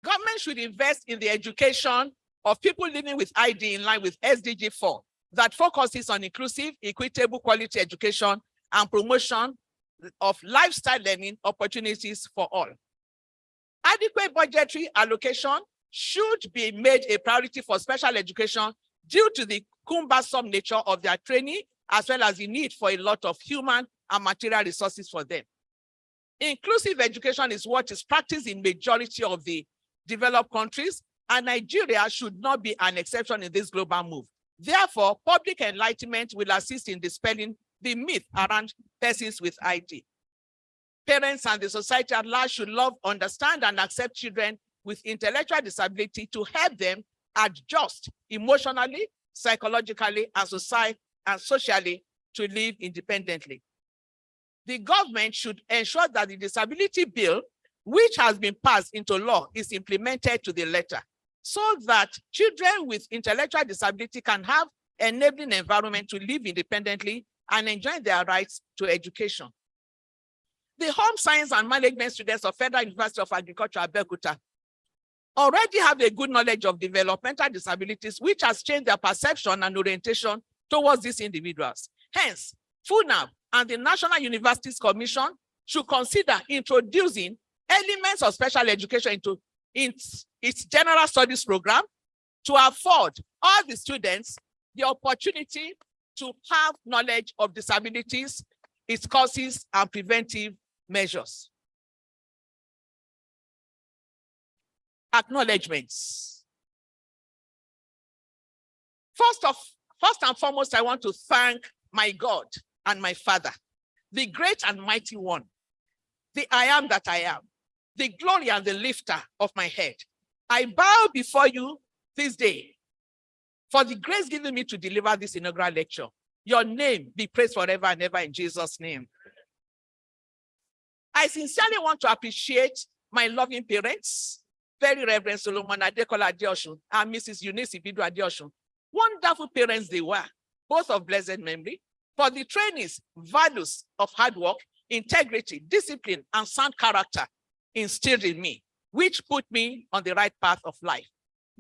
Government should invest in the education of people living with ID in line with SDG 4 that focuses on inclusive, equitable, quality education and promotion of lifestyle learning opportunities for all. Adequate budgetary allocation should be made a priority for special education due to the cumbersome nature of their training, as well as the need for a lot of human and material resources for them. Inclusive education is what is practiced in majority of the developed countries, and Nigeria should not be an exception in this global move. Therefore, public enlightenment will assist in dispelling the myth around persons with ID. Parents and the society at large should love, understand, and accept children with intellectual disability to help them adjust emotionally, psychologically, and socially to live independently. The government should ensure that the disability bill, which has been passed into law, is implemented to the letter, so that children with intellectual disability can have an enabling environment to live independently and enjoy their rights to education. The home science and management students of Federal University of Agriculture, Abeokuta, already have a good knowledge of developmental disabilities, which has changed their perception and orientation towards these individuals. Hence, Funaab and the National Universities Commission should consider introducing elements of special education into its general studies program to afford all the students the opportunity to have knowledge of disabilities, its causes, and preventive measures. Acknowledgments. First and foremost, I want to thank my God and my Father, the great and mighty one, the I am that I am, the glory and the lifter of my head. I bow before you this day for the grace given me to deliver this inaugural lecture. Your name be praised forever and ever in Jesus' name. I sincerely want to appreciate my loving parents, Very Reverend Solomon Adekola Adeosun and Mrs. Eunice Ibidu Adeosun. Wonderful parents they were, both of blessed memory, for the trainings, values of hard work, integrity, discipline, and sound character instilled in me, which put me on the right path of life.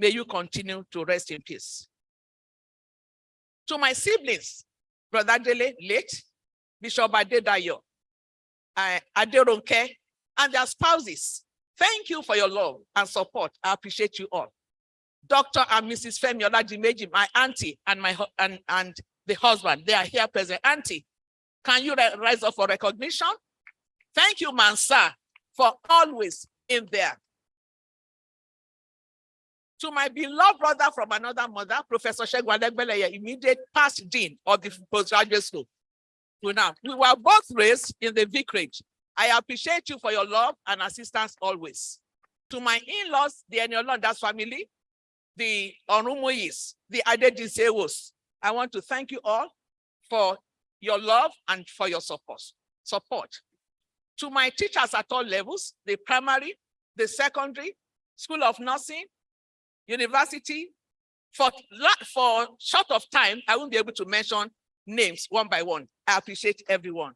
May you continue to rest in peace. To my siblings, Brother Dele, late, Bishop Adedayo, Aderonke, and their spouses, thank you for your love and support. I appreciate you all. Dr. and Mrs. Femi Olajimeji, my auntie, and the husband, they are here present. Auntie, can you rise up for recognition? Thank you, Mansa, for always in there. To my beloved brother from another mother, Professor Sexuality, immediate past dean of the postgraduate school. Funaab. We were both raised in the vicarage. I appreciate you for your love and assistance always. To my in-laws, the Eni-Olorunda family, the Orumoyis, the Adedisewos, I want to thank you all for your love and for your support. To my teachers at all levels, the primary, the secondary, School of Nursing, university, for short of time, I won't be able to mention names one by one. I appreciate everyone.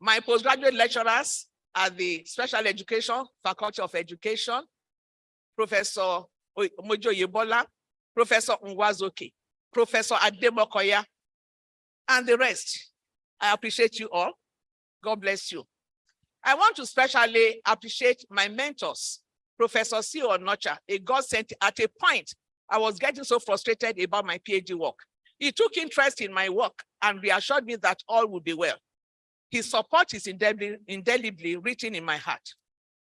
My postgraduate lecturers at the Special Education, Faculty of Education, Professor Mojo Yebola, Professor Nwazoke, Professor Ademokoya, and the rest. I appreciate you all. God bless you. I want to especially appreciate my mentors, Professor C.O. Onocha, a godsend. At a point, I was getting so frustrated about my PhD work. He took interest in my work and reassured me that all would be well. His support is indelibly written in my heart.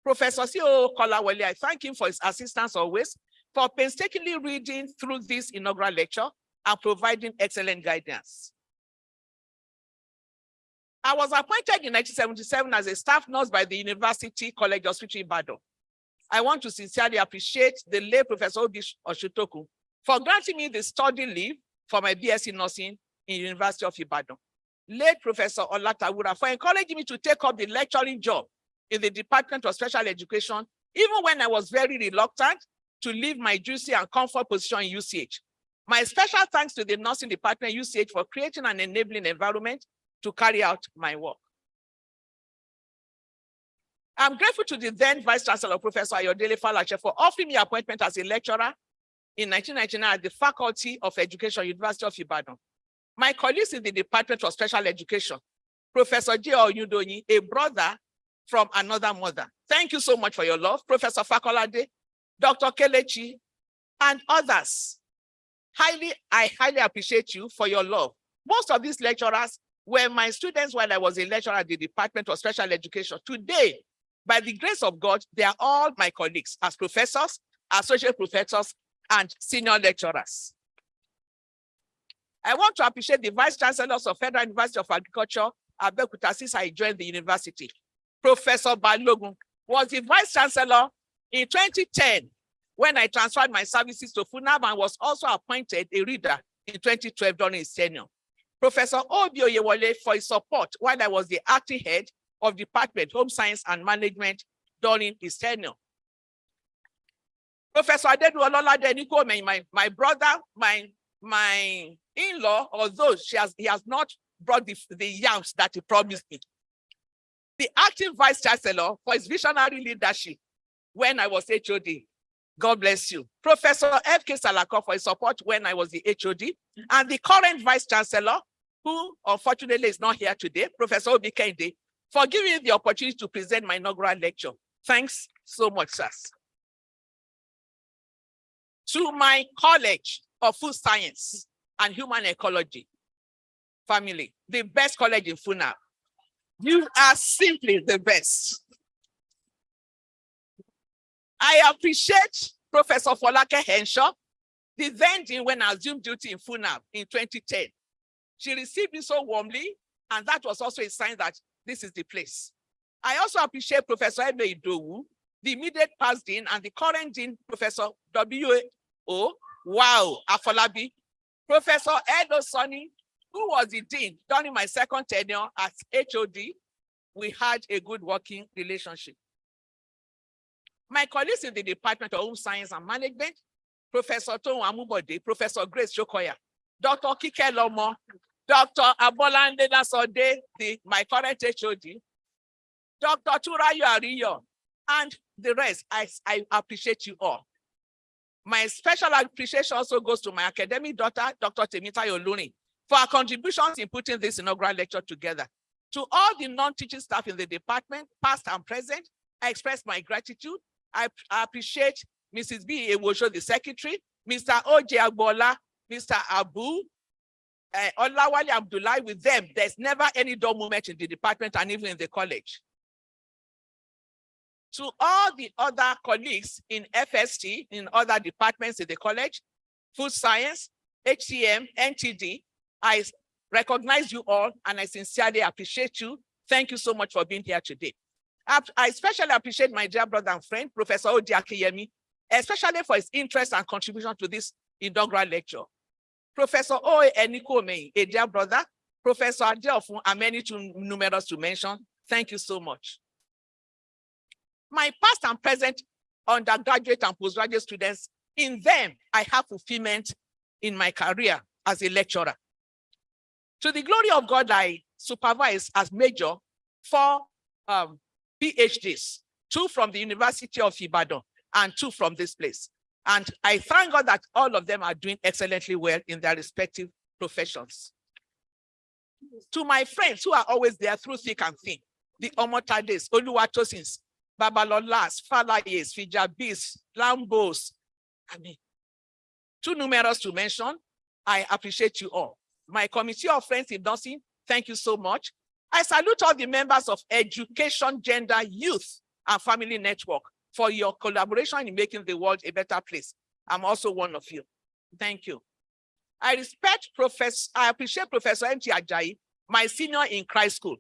Professor C.O. Kolawole, I thank him for his assistance always, for painstakingly reading through this inaugural lecture and providing excellent guidance. I was appointed in 1977 as a staff nurse by the University College Hospital in Ibadan. I want to sincerely appreciate the late Professor Obi Oshutoku for granting me the study leave for my BSc nursing in University of Ibadan. Late Professor Olatawura for encouraging me to take up the lecturing job in the Department of Special Education, even when I was very reluctant to leave my juicy and comfort position in UCH. My special thanks to the nursing department UCH for creating an enabling environment to carry out my work. I'm grateful to the then Vice Chancellor, Professor Ayodele Falache, for offering me appointment as a lecturer in 1999 at the Faculty of Education, University of Ibadan. My colleagues in the Department of Special Education, Professor J. Oyudonyi, a brother from another mother. Thank you so much for your love. Professor Fakolade, Dr. Kelechi, and others. I highly appreciate you for your love. Most of these lecturers were my students when I was a lecturer at the Department of Special Education. Today, by the grace of God, they are all my colleagues as professors, associate professors, and senior lecturers. I want to appreciate the Vice Chancellors of Federal University of Agriculture, Abeokuta, since I joined the university. Professor Balogun was the Vice Chancellor in 2010 when I transferred my services to Funaab and was also appointed a reader in 2012 during his tenure. Professor Obioyewole for his support while I was the acting head of Department Home Science and Management during his tenure. Professor Adedu Ololade, my brother, my in-law, although he has not brought the yams that he promised me. The acting Vice Chancellor for his visionary leadership when I was HOD. God bless you. Professor F.K. Salako for his support when I was the HOD. And the current Vice Chancellor, who unfortunately is not here today, Professor Obi Kende, for giving me the opportunity to present my inaugural lecture. Thanks so much, sirs. To my College of Food Science and Human Ecology family, the best college in Funaab. You are simply the best. I appreciate Professor Folake Henshaw, the then dean when I assumed duty in Funaab in 2010. She received me so warmly, and that was also a sign that this is the place. I also appreciate Professor Abeokuta, the immediate past dean, and the current dean, Professor W.O. Wow Afolabi, Professor Edo Sonny, who was the dean during my second tenure as HOD. We had a good working relationship. My colleagues in the Department of Home Science and Management, Professor Toun Amubode, Professor Grace Chokoya, Dr. Kike Lomo, Dr. Abolande Nasode, my current HOD, Dr. Turayo Ariyo, and the rest. I appreciate you all. My special appreciation also goes to my academic daughter, Dr. Temitayo Oluni, for her contributions in putting this inaugural lecture together. To all the non-teaching staff in the department, past and present, I express my gratitude. I appreciate Mrs. B. Ewosho, the secretary, Mr. O.J. Agbola, Mr. Abu, Olawale Abdullahi. With them, there's never any dull moment in the department and even in the college. To all the other colleagues in FST, in other departments in the college, food science, HCM, NTD, I recognize you all and I sincerely appreciate you. Thank you so much for being here today. I especially appreciate my dear brother and friend, Professor Odi Akiyemi, especially for his interest and contribution to this inaugural lecture. Professor O. Enikome, a dear brother, Professor Adeofun, and many too numerous to mention. Thank you so much. My past and present undergraduate and postgraduate students, in them, I have fulfillment in my career as a lecturer. To the glory of God, I supervise as major 4 PhDs, 2 from the University of Ibadan and 2 from this place. And I thank God that all of them are doing excellently well in their respective professions. To my friends who are always there through thick and thin, the Omotades, Oluwatosins, Babalolas, Falayes, Fijabis, Lambos, too numerous to mention. I appreciate you all. My committee of friends in nursing, thank you so much. I salute all the members of Education, Gender, Youth, and Family Network for your collaboration in making the world a better place. I'm also one of you. Thank you. I appreciate Professor M.T. Ajayi, my senior in Christ School.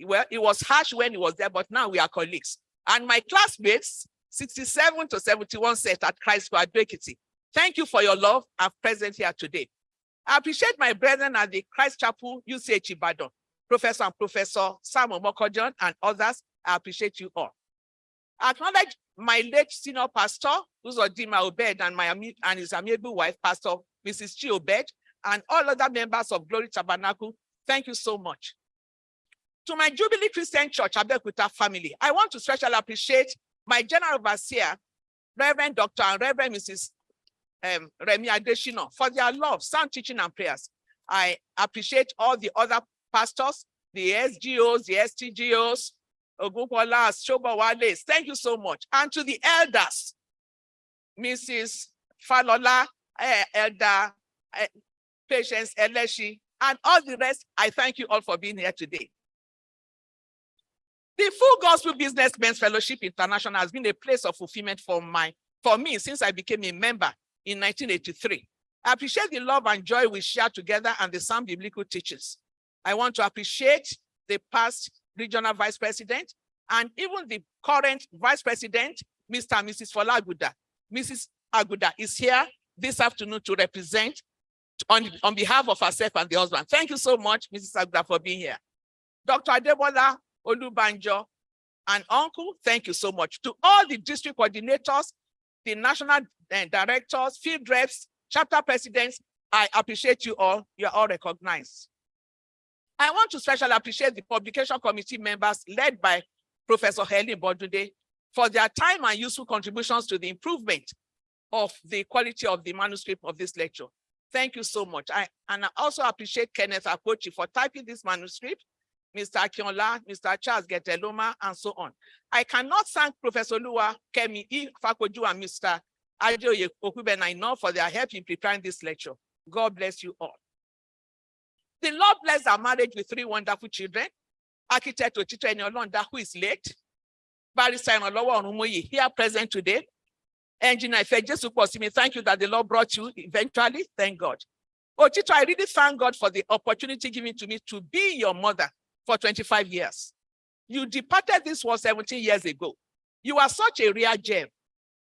Well, it was harsh when he was there, but now we are colleagues. And my classmates, 67 to 71 set at Christ School Abeokuta. Thank you for your love and presence here today. I appreciate my brethren at the Christ Chapel, UCH Ibadan, Professor and Professor Sam Omokojon and others. I appreciate you all. I acknowledge my late senior pastor, who's Odima Obed, and his amiable wife, Pastor Mrs. Chi Obed, and all other members of Glory Tabernacle. Thank you so much. To my Jubilee Christian Church, Abeokuta family, I want to specially appreciate my general overseer, Reverend Dr. and Reverend Mrs. Remi Adeshino, for their love, sound teaching and prayers. I appreciate all the other pastors, the SGOs, the STGOs, Ogunpolas, Shobawales. Thank you so much. And to the elders, Mrs. Falola, Elder Patience Eleshi, and all the rest, I thank you all for being here today. The Full Gospel Businessmen's Fellowship International has been a place of fulfillment for me since I became a member in 1983. I appreciate the love and joy we share together and the sound biblical teachings. I want to appreciate the past regional vice president and even the current vice president, Mr. and Mrs. Fola Aguda. Mrs. Aguda is here this afternoon to represent on behalf of herself and the husband. Thank you so much, Mrs. Aguda, for being here. Dr. Adebola Olubanjo and uncle, thank you so much. To all the district coordinators, the national directors, field reps, chapter presidents, I appreciate you all. You're all recognized. I want to specially appreciate the publication committee members led by Professor Helen Bodude for their time and useful contributions to the improvement of the quality of the manuscript of this lecture. Thank you so much. And I also appreciate Kenneth Akochi for typing this manuscript, Mr. Akinola, Mr. Charles Geteloma, and so on. I cannot thank Professor Lua, Kemi Fakoju, and Mr. Adeoye Okubena enough for their help in preparing this lecture. God bless you all. The Lord bless our marriage with 3 wonderful children. Architect Otito Eni-Olorunda, who is late. Barrister Inolowo Orumoye, here present today. Engineer Ifejesu, thank you that the Lord brought you eventually. Thank God. Otito, I really thank God for the opportunity given to me to be your mother for 25 years. You departed this world 17 years ago. You are such a rare gem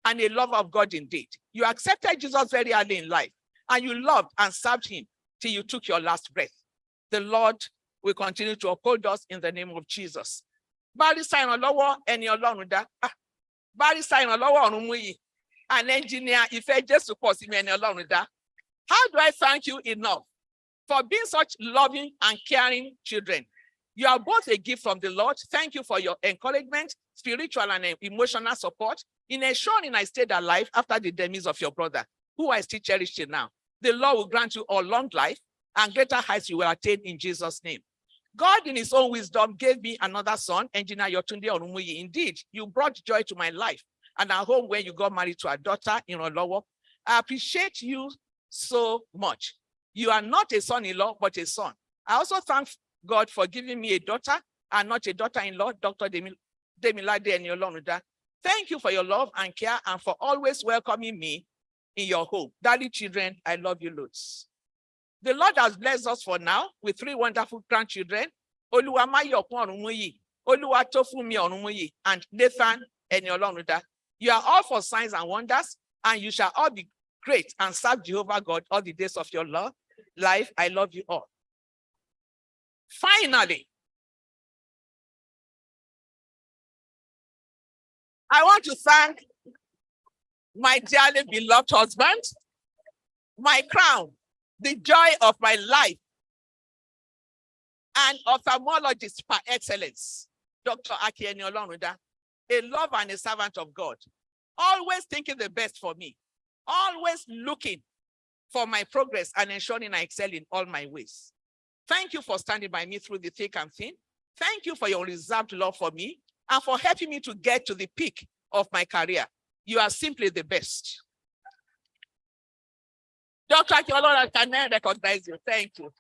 and a lover of God indeed. You accepted Jesus very early in life, and you loved and served him till you took your last breath. The Lord will continue to uphold us in the name of Jesus. Barrister Inolowo Eni-Olorunda, Barrister Inolowo Orumoye, and Engineer Ifejesu Eni-Olorunda. How do I thank you enough for being such loving and caring children? You are both a gift from the Lord. Thank you for your encouragement, spiritual and emotional support in ensuring I stayed alive after the demise of your brother, who I still cherish till now. The Lord will grant you all long life and greater heights you will attain in Jesus' name. God in his own wisdom gave me another son, Engineer Yotunde Orumoye. Indeed, you brought joy to my life and our home when you got married to our daughter in Olowo. I appreciate you so much. You are not a son-in-law, but a son. I also thank God for giving me a daughter and not a daughter-in-law, Dr. Demilade Eni-Olorunda. Thank you for your love and care and for always welcoming me in your home. Daddy children, I love you loads. The Lord has blessed us for now with 3 wonderful grandchildren, Oluwamayokun Orumoye, Oluwatofumi Orumoye, and Nathan Eni-Olorunda. You are all for signs and wonders, and you shall all be great and serve Jehovah God all the days of your life. I love you all. Finally, I want to thank my dearly beloved husband, my crown, the joy of my life, and ophthalmologist par excellence, Dr. Eni-Olorunda, a lover and a servant of God, always thinking the best for me, always looking for my progress and ensuring I excel in all my ways. Thank you for standing by me through the thick and thin. Thank you for your unreserved love for me and for helping me to get to the peak of my career. You are simply the best. Dr. Eni-Olorunda, can I recognize you? Thank you.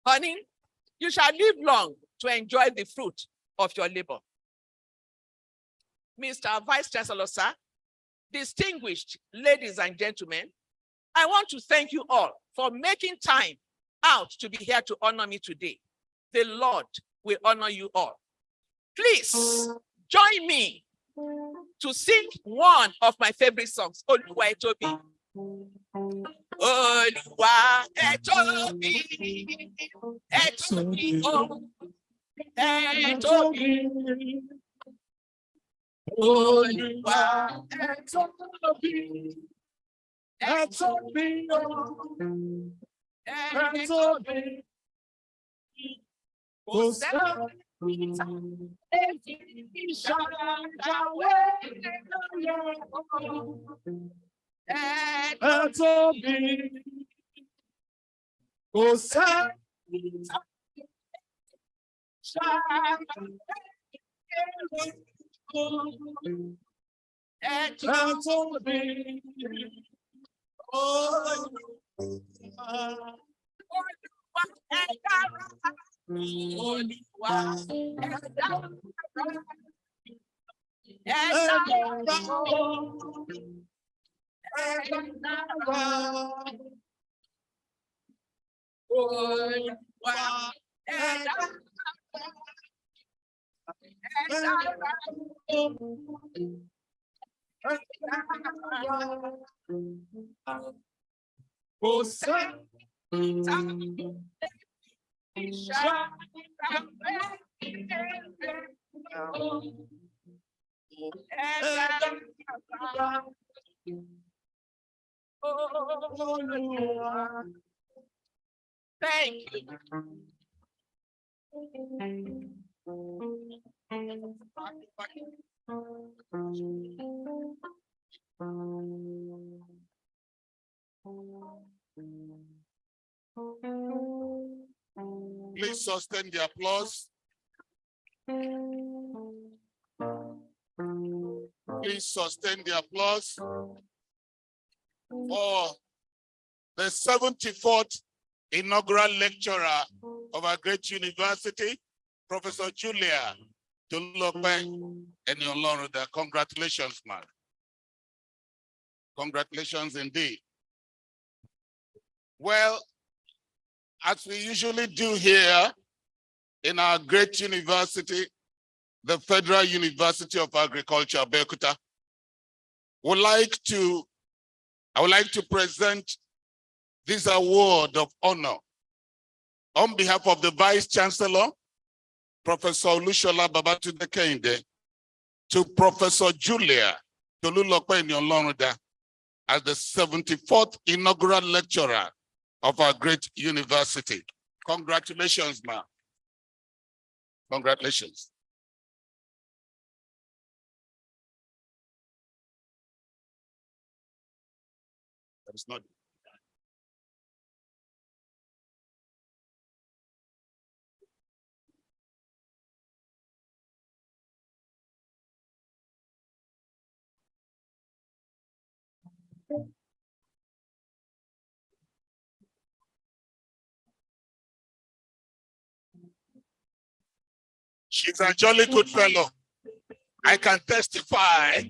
Honey, you shall live long to enjoy the fruit of your labor. Mr. Vice Chancellor, sir, distinguished ladies and gentlemen, I want to thank you all for making time out to be here to honor me today. The Lord will honor you all. Please join me to sing one of my favorite songs, Oluwa Etobi. Oluwa Etobi, Etobi, oh, Etobi. Oluwa Etobi, Etobi, oh, Etobi. Thank you. Please sustain the applause. Please sustain the applause for the 74th inaugural lecturer of our great university, Professor Julia Eni-Olorunda. Congratulations, man. Congratulations indeed. Well, as we usually do here in our great university, the Federal University of Agriculture, Abeokuta, I would like to present this award of honor on behalf of the Vice Chancellor, Professor Olushola Babatunde Kehinde, to Professor Julia Eni-Olorunda as the 74th inaugural lecturer of our great university. Congratulations, ma'am. Congratulations. That's not. She's a jolly good fellow. I can testify.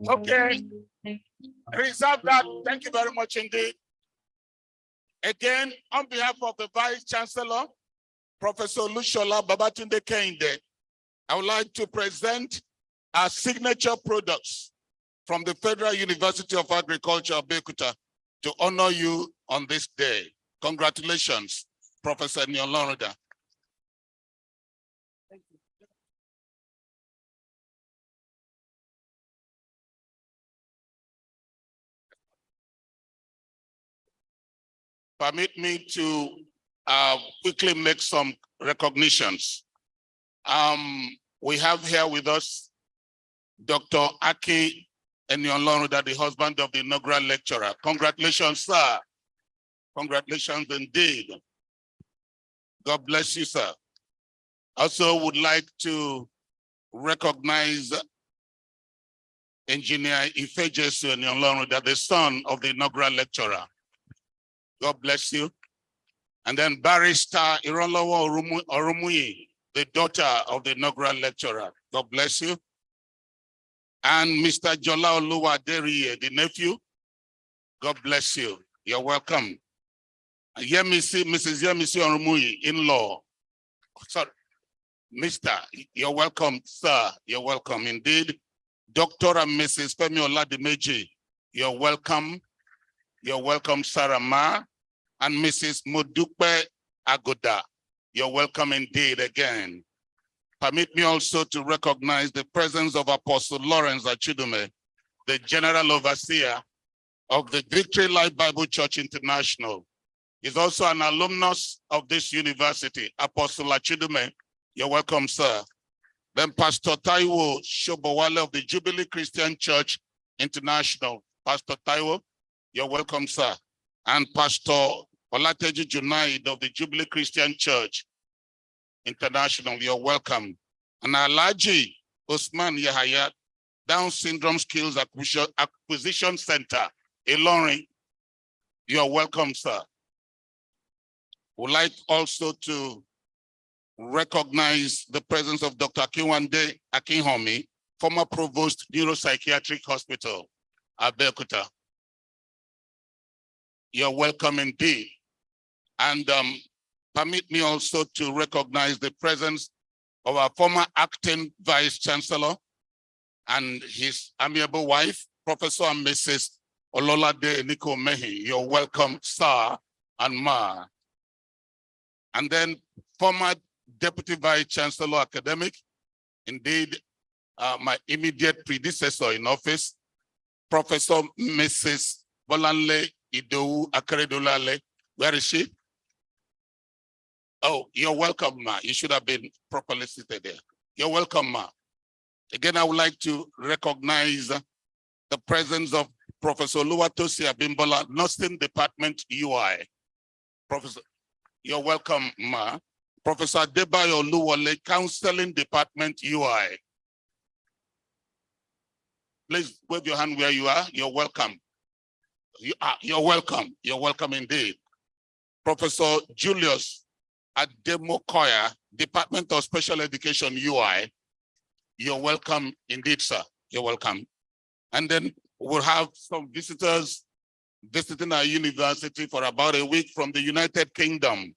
Okay. Reserve that. Thank you very much indeed. Again, on behalf of the Vice Chancellor, Professor Olushola Babatunde Kehinde, I would like to present our signature products from the Federal University of Agriculture, Abeokuta, to honor you on this day. Congratulations, Professor Eni-Olorunda. Permit me to quickly make some recognitions. We have here with us Dr. Aki Eni-Olorunda, the husband of the inaugural lecturer. Congratulations, sir. Congratulations indeed. God bless you, sir. Also would like to recognize Engineer Ifejesu Eni-Olorunda, the son of the inaugural lecturer. God bless you. And then Barrister Ironlowo Orumuyi, the daughter of the inaugural lecturer. God bless you. And Mr. Jola Oluwaderiye, the nephew. God bless you. You're welcome. Mrs. Yemisi Orumuyi, in-law. Sorry, Mr. You're welcome, sir. You're welcome indeed. Dr. and Mrs. Femi Oladimeji, you're welcome. You're welcome, Sarah Ma. And Mrs. Modupe Agoda, you're welcome indeed again. Permit me also to recognize the presence of Apostle Lawrence Achidume, the General Overseer of the Victory Life Bible Church International. He's also an alumnus of this university. Apostle Achidume, you're welcome, sir. Then Pastor Taiwo Shobowale of the Jubilee Christian Church International. Pastor Taiwo, you're welcome, sir. And Pastor Olateji Junaid of the Jubilee Christian Church International, you're welcome. And Alhaji Usman Yahaya, Down Syndrome Skills Acquisition Center, Ilorin, you're welcome, sir. We'd like also to recognize the presence of Dr. Akinwande Akinhomi, former Provost, Neuropsychiatric Hospital, Abeokuta. You're welcome indeed. And permit me also to recognize the presence of our former acting Vice Chancellor and his amiable wife, Professor and Mrs. Ololade Eniko Mehi. You're welcome, sir and ma. And then former Deputy Vice Chancellor Academic, indeed, my immediate predecessor in office, Professor Mrs. Bolanle Idowu Akeredolale. Where is she? Oh, you're welcome, ma. You should have been properly seated there. You're welcome, ma. Again, I would like to recognize the presence of Professor Oluwatosi Abimbola, Nursing Department UI. Professor, you're welcome, ma. Professor Adebayo Oluwole, Counseling Department UI. Please wave your hand where you are. You're welcome. You're welcome. You're welcome indeed. Professor Julius Ademokoya, Department of Special Education UI. You're welcome indeed, sir. You're welcome. And then we'll have some visitors visiting our university for about a week from the United Kingdom.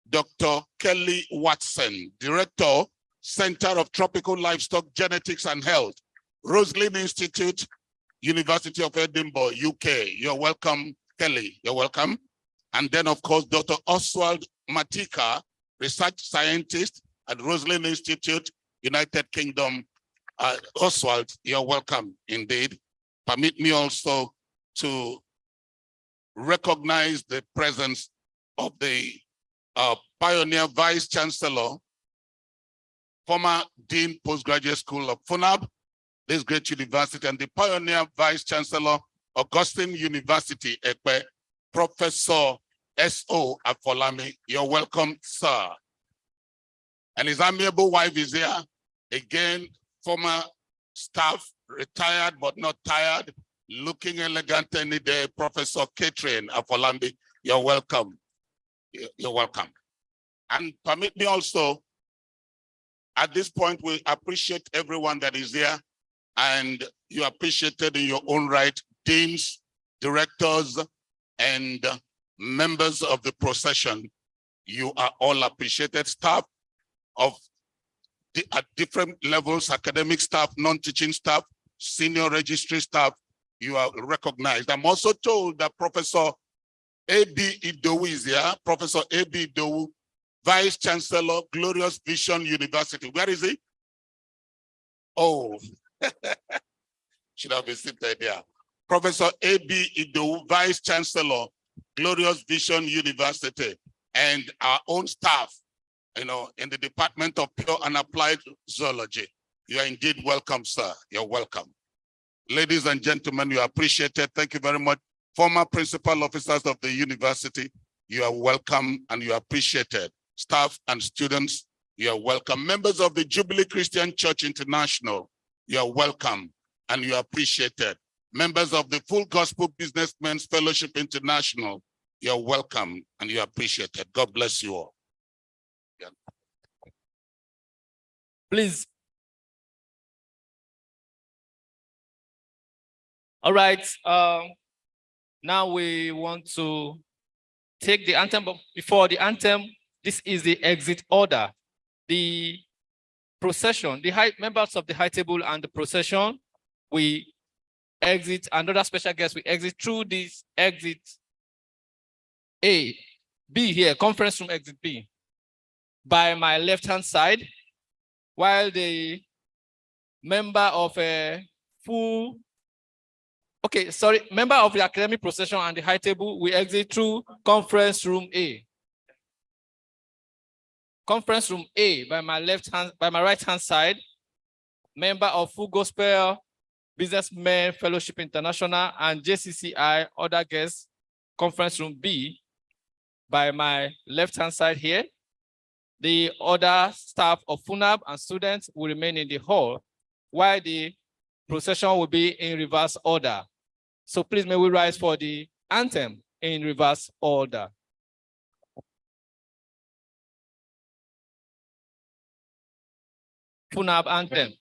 Dr. Kelly Watson, Director, Center of Tropical Livestock Genetics and Health, Roslin Institute, University of Edinburgh, UK. You're welcome, Kelly. You're welcome. And then, of course, Dr. Oswald Matika, Research Scientist at Roslin Institute, United Kingdom. Oswald, you're welcome indeed. Permit me also to recognize the presence of the Pioneer Vice Chancellor, former Dean Postgraduate School of Funaab, this great university, and the Pioneer Vice Chancellor, Augustine University, Ekpe, Professor S.O. Afolami. You're welcome, sir. And his amiable wife is here. Again, former staff, retired but not tired, looking elegant any day, Professor Catherine Afolambi. You're welcome. You're welcome. And permit me also, at this point, we appreciate everyone that is here, and you appreciated in your own right, deans, directors, and members of the procession. You are all appreciated. Staff of at different levels, academic staff, non-teaching staff, senior registry staff, you are recognized. I'm also told that Professor A.B. Idowu is here. Professor A.B. Idowu, Vice Chancellor, Glorious Vision University. Where is he? Oh, should have been seated there. Professor A.B. Idowu, Vice Chancellor, Glorious Vision University, and our own staff, in the Department of Pure and Applied Zoology. You are indeed welcome, sir. You're welcome. Ladies and gentlemen, you are appreciated. Thank you very much. Former principal officers of the university, you are welcome and you are appreciated. Staff and students, you are welcome. Members of the Jubilee Christian Church International, you are welcome and you are appreciated. Members of the Full Gospel Businessmen's Fellowship International, you are welcome and you are appreciated. God bless you all. Yeah. Please. All right. Now we want to take the anthem, but before the anthem, this is the exit order. The procession, members of the high table and the procession, we exit, another special guest, we exit through this exit A, B here, conference room exit B, by my left-hand side, while the member of a member of the academic procession and the high table, we exit through conference room A. Conference room A by my right-hand side, member of Full Gospel Businessmen Fellowship International and JCCI, other guests, conference room B by my left-hand side here. The other staff of Funaab and students will remain in the hall, while the procession will be in reverse order. So please may we rise for the anthem in reverse order. Funaab anthem.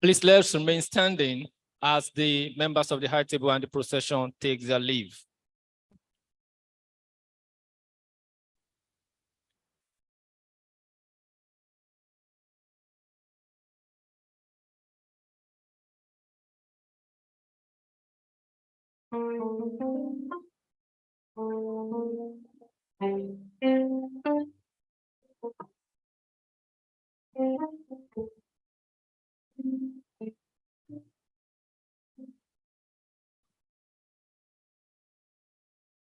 Please let's remain standing as the members of the high table and the procession take their leave.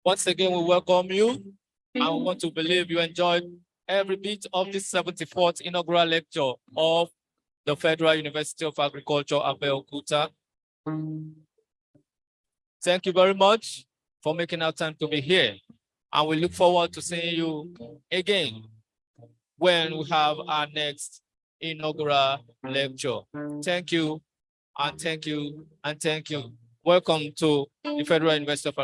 Once again, we welcome you, and we want to believe you enjoyed every bit of this 74th inaugural lecture of the Federal University of Agriculture, Abeokuta. Thank you very much for making our time to be here, and we look forward to seeing you again when we have our next inaugural lecture. Thank you, and thank you, and thank you. Welcome to the Federal University of Agriculture.